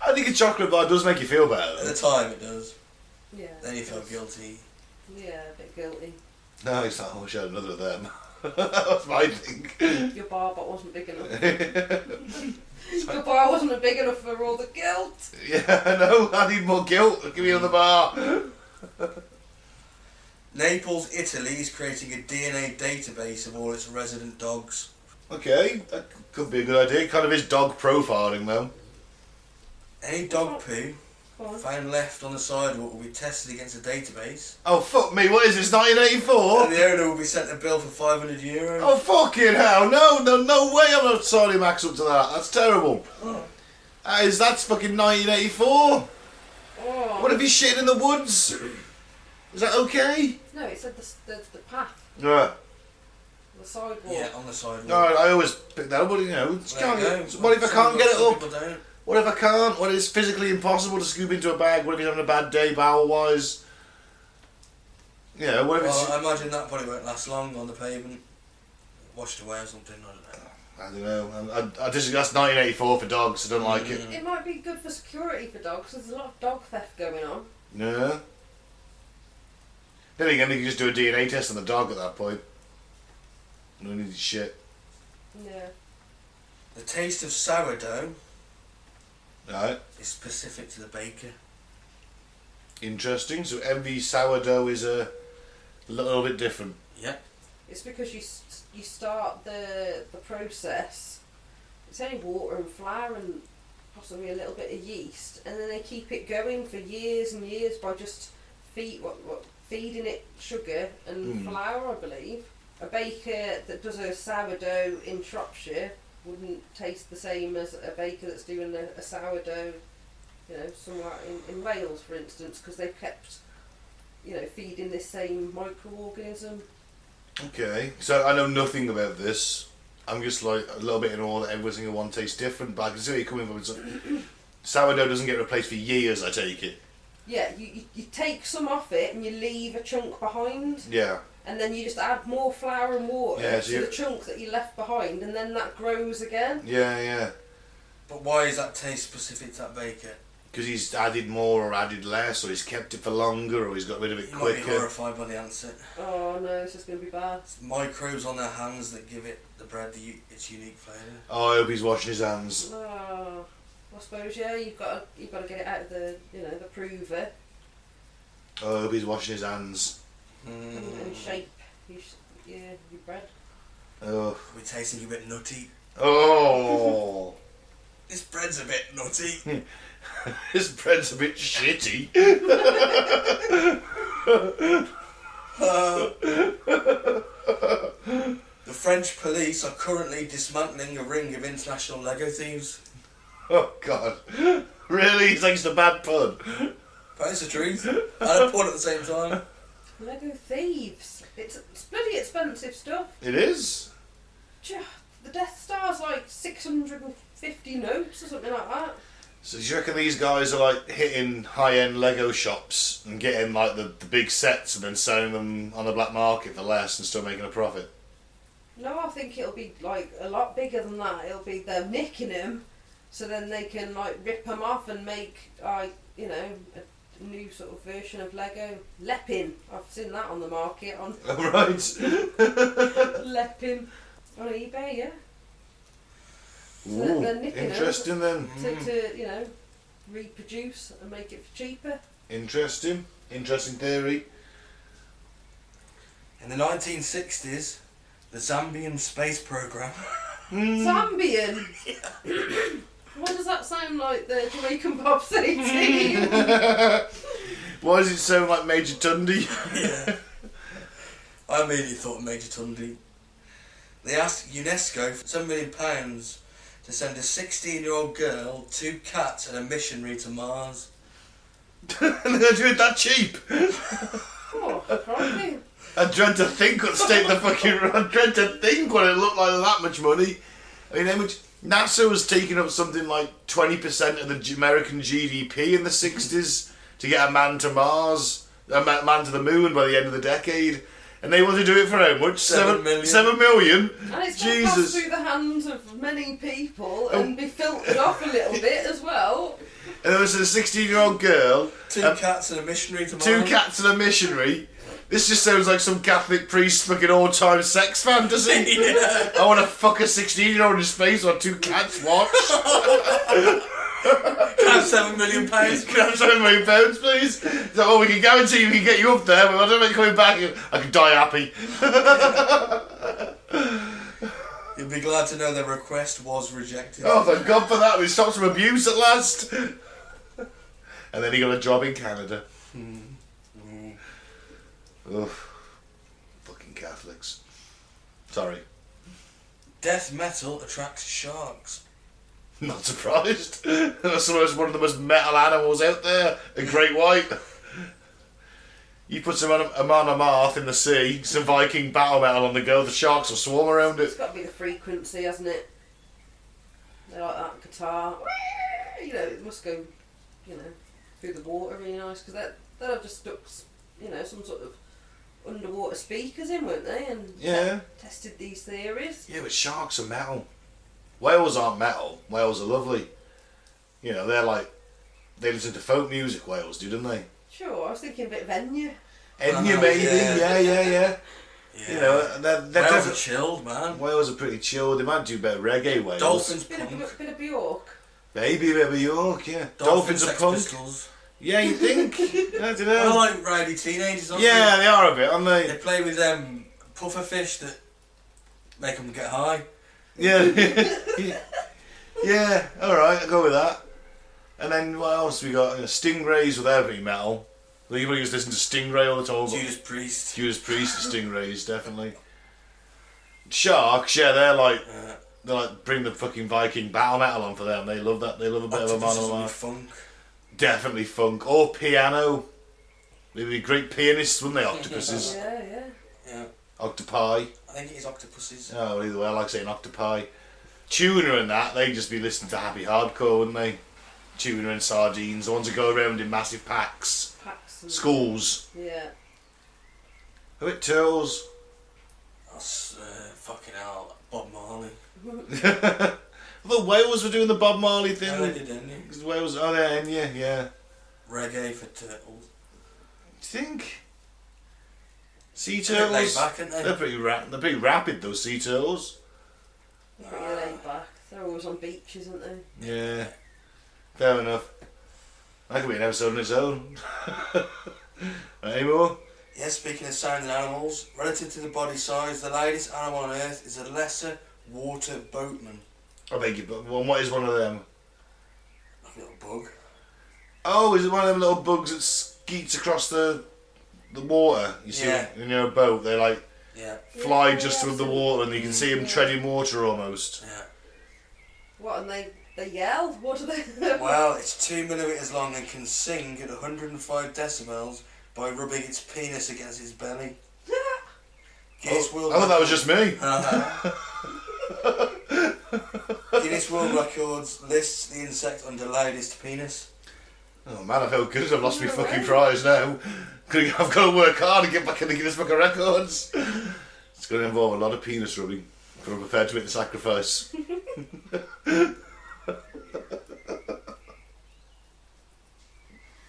I think a chocolate bar does make you feel better, At though. the time it does. Yeah. Then you feel guilty. Yeah, a bit guilty. No, it's not. I wish I had another of them. That was my thing. Your bar but wasn't big enough. Your bar wasn't big enough for all the guilt. Yeah, I know. I need more guilt. Give me another bar. Naples, Italy is creating a DNA database of all its resident dogs. Okay, that could be a good idea. Kind of is dog profiling, though. Any dog poo Go on. found left on the sidewalk will be tested against a database. Oh, fuck me. What is this, 1984? And the owner will be sent a bill for €500. Oh, fucking hell. No way I'm not signing Max up to that. That's terrible. That's fucking 1984. Oh. What if he's shitting in the woods? Is that okay? No, it said the path, Yeah. the sidewalk. Yeah, on the sidewalk. No, I always pick that up, but you know, just There you can't go. what if I can't get it Some up? people don't. What if I can't? What if it's physically impossible to scoop into a bag? What if he's having a bad day bowel-wise? You know, what if it's... Well, I imagine that probably won't last long on the pavement. Washed away or something, I don't know. I don't know. I disagree. That's 1984 for dogs. I don't like it. It might be good for security for dogs. There's a lot of dog theft going on. No. Then again, you can just do a DNA test on the dog at that point. No need shit. Yeah. The taste of sourdough Right. is specific to the baker. Interesting. So every sourdough is a little bit different. Yeah. It's because you start the process. It's only water and flour and possibly a little bit of yeast, and then they keep it going for years and years by just feeding it sugar and flour, I believe. A baker that does a sourdough in Shropshire wouldn't taste the same as a baker that's doing a sourdough, you know, somewhere in Wales, for instance, because they've kept, you know, feeding this same microorganism. Okay. So I know nothing about this. I'm just like a little bit in awe that every single one tastes different, but I can see where you're coming from. So, sourdough doesn't get replaced for years, I take it. Yeah, you take some off it and you leave a chunk behind. Yeah. And then you just add more flour and water Yeah, so to the chunk that you left behind, and then that grows again. Yeah, yeah. But why is that taste specific to that baker? Because he's added more or added less, or he's kept it for longer, or he's got rid of it You might be quicker. horrified by the answer. Oh no, it's just going to be bad. It's microbes on their hands that give it the bread its unique flavour. Oh, I hope he's washing his hands. Oh, I suppose yeah. You've got to get it out of the the prover Oh, I hope he's washing his hands. and shape your bread. Oh. We're tasting a bit nutty. Oh. This bread's a bit nutty. This bread's a bit shitty. The French police are currently dismantling a ring of international Lego thieves. Oh, God. Really? He thinks it's a bad pun. But it's the truth. And a pun at the same time. Lego thieves. It's bloody expensive stuff. It is? The Death Star's like 650 notes or something like that. So do you reckon these guys are like hitting high-end Lego shops and getting like the big sets and then selling them on the black market for less and still making a profit? No, I think it'll be like a lot bigger than that. It'll be they're nicking them, so then they can like rip them off and make a new sort of version of Lego. Leppin, I've seen that on the market on Right. Leppin on eBay, yeah. So Ooh, they're nicking interesting then. them to reproduce and make it cheaper. Interesting theory. In the 1960s, the Zambian space program. Zambian. Why does that sound like the Jamaican Podsafe team? Why does it sound like Major Tunde? Yeah. I immediately thought of Major Tunde. They asked UNESCO for £7 million to send a 16-year-old girl, 2 cats, and a missionary to Mars. And they're going to do it that cheap? Oh, crikey. I dread to think what state the fucking... I dread to think what it looked like that much money. I mean, how much... NASA was taking up something like 20% of the American GDP in the 60s to get a man to Mars, a man to the moon by the end of the decade. And they want to do it for how much? 7 million. 7 million? And it's going to pass through the hands of many people and be filtered off a little bit as well. And there was a 16-year-old girl. 2 cats and a missionary to Mars. 2 cats and a missionary. This just sounds like some Catholic priest fucking all-time sex fantasy. Yeah. I want to fuck a 16-year-old in space while 2 cats watch. Can I have £7 million? Can I have £7 million, please? So, oh, we can guarantee we can get you up there, but I don't think coming back. I can die happy. You'll be glad to know their request was rejected. Oh, thank God for that. We stopped some abuse at last. And then he got a job in Canada. Ugh. Fucking Catholics. Sorry. Death metal attracts sharks. Not surprised. That's one of the most metal animals out there. A great white. You put some Amon Amarth in the sea, some Viking battle metal on the go, the sharks will swarm around it. It's got to be the frequency, hasn't it? They like that guitar. You know, it must go, you know, through the water really nice, because they'll have just stuck, you know, some sort of underwater speakers in, weren't they? And yeah. Tested these theories. Yeah, but sharks are metal. Whales aren't metal. Whales are lovely. You know, they listen to folk music, whales do, don't they? Sure, I was thinking a bit of Enya. Enya, maybe, yeah. You know, they're Whales are chilled, man. Whales are pretty chilled. They might do a bit of reggae whales. Dolphins Bit punk. of Bjork. Maybe a bit of York, yeah. Dolphins are Sex punk. Pistols. Yeah, you think? I don't know. I like rowdy teenagers, aren't Yeah, they are a bit, aren't they? they? They play with pufferfish that make them get high. Yeah. Yeah, alright, I'll go with that. And then what else we got? Stingrays with heavy metal. You just listen to Stingray all the time. Judas Priest. Judas Priest, Stingrays, definitely. Sharks, yeah, they're like bring the fucking Viking battle metal on for them. They love that. They love a bit Octopuses of a will be man. funk. Definitely funk or piano. They'd be great pianists, wouldn't they? Octopuses, Yeah. octopi. I think it is octopuses. Oh, well, either way, I like saying octopi. Tuna and that, they'd just be listening to happy hardcore, wouldn't they? Tuna and sardines, the ones that go around in massive packs. Packs and Schools. Yeah. A bit turtles. That's fucking hell. Bob Marley. The Wales were doing the Bob Marley thing. Yeah, they did, didn't they? The Wales, oh, they're Enya, yeah. Reggae for turtles. Do you think? Sea They're a bit turtles? laid back, aren't they? They're pretty rapid, those sea turtles. They're pretty laid back. They're always on beaches, aren't they? Yeah. Fair enough. That could be an episode on its own. Any more? Yeah, speaking of sounding animals, relative to the body size, the largest animal on Earth is a lesser water boatman. I beg your pardon. What is one of them? Like a little bug. Oh, is it one of them little bugs that skeets across the water? You see, Yeah. in your boat, they like Yeah. fly Yeah, just yeah, above the water, and you can see them Yeah. treading water almost. Yeah. What, and they yell? What do they... Well, it's 2 millimeters long and can sing at 105 decibels by rubbing its penis against his belly. Guinness World I thought that was just me. Guinness World Records lists the insect under loudest penis. Oh man, I feel good. I've lost my fucking prize now. I've got to work hard to get back in the Guinness Book of Records. It's going to involve a lot of penis rubbing, but I'm prepared to make the sacrifice. And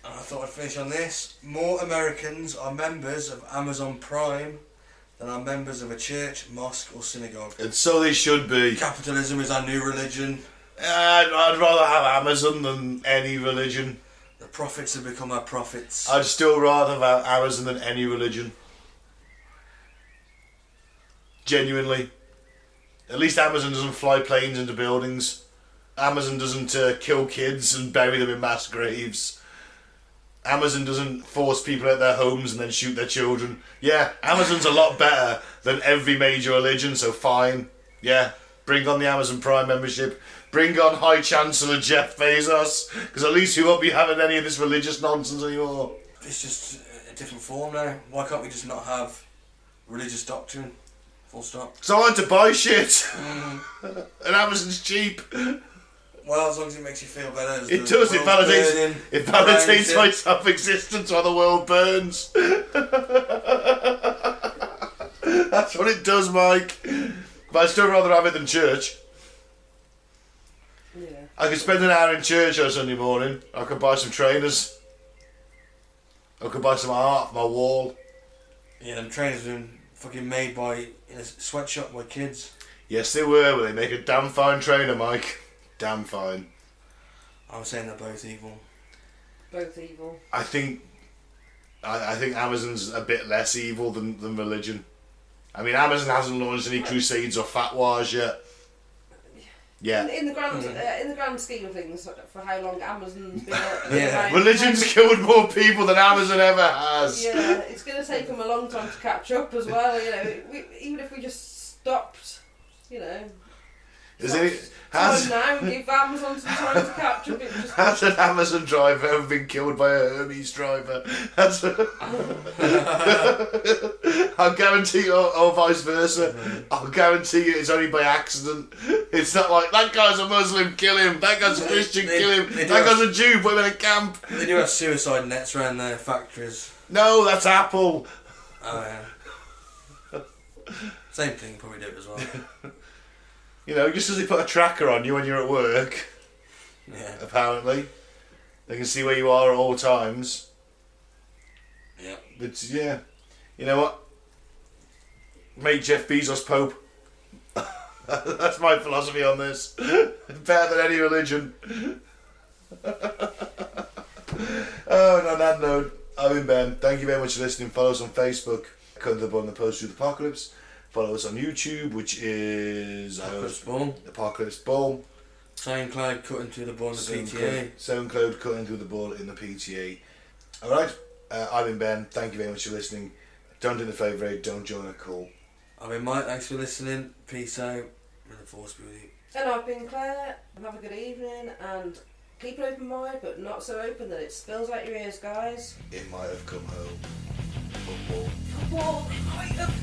I thought I'd finish on this. More Americans are members of Amazon Prime than are members of a church, mosque or synagogue. And so they should be. Capitalism is our new religion. I'd rather have Amazon than any religion. The prophets have become our prophets. I'd still rather have Amazon than any religion. Genuinely. At least Amazon doesn't fly planes into buildings. Amazon doesn't kill kids and bury them in mass graves. Amazon doesn't force people out their homes and then shoot their children. Yeah, Amazon's a lot better than every major religion, so fine. Yeah, bring on the Amazon Prime membership. Bring on High Chancellor Jeff Bezos, because at least we won't be having any of this religious nonsense anymore. It's just a different form now. Why can't we just not have religious doctrine? Full stop. So I had to buy shit. And Amazon's cheap. Well, as long as it makes you feel better. It does, it validates my self-existence while the world burns. That's what it does, Mike. But I'd still rather have it than church. Yeah. I could spend an hour in church on Sunday morning. I could buy some trainers. I could buy some art for my wall. Yeah, them trainers have been fucking made in a sweatshop by kids. Yes, they were, but they make a damn fine trainer, Mike. Damn fine. I'm saying they're both evil. Both evil. I think Amazon's a bit less evil than religion. I mean, Amazon hasn't launched any crusades or fatwas yet. Yeah. In the grand scheme of things, for how long Amazon's been Yeah. around, Religion's killed more people than Amazon ever has. Yeah, it's going to take them a long time to catch up as well. You know, even if we just stopped, you know. Time now, give Amazon some time to capture pictures. Has an Amazon driver ever been killed by a Hermes driver? I'll guarantee you, or vice versa. I'll guarantee you it's only by accident. It's not like, that guy's a Muslim, kill him. That guy's a Christian, kill him. That guy's a Jew, put him in a camp. They do have suicide nets around their factories. No, that's Apple. Oh yeah. Same thing, probably do it as well. You know, just as they put a tracker on you when you're at work, Yeah. apparently. They can see where you are at all times. Yeah. But yeah, you know what? Make Jeff Bezos Pope. That's my philosophy on this. Better than any religion. Oh, and on that note, I've been Ben. Thank you very much for listening. Follow us on Facebook, Cut the Bun, the Post Truth Apocalypse. Follow us on YouTube, which is Apocalypse Boom. SoundCloud, Cutting Through the Ball in the PTA. SoundCloud, Cutting Through the Ball in the PTA. Alright, I've been Ben. Thank you very much for listening. Don't do the favour, don't join a call. I've been Mike, thanks for listening. Peace out. May the force be with you. And I've been Claire, and have a good evening, and keep an open mind, but not so open that it spills out your ears, guys. It might have come home. Football. Football, it might have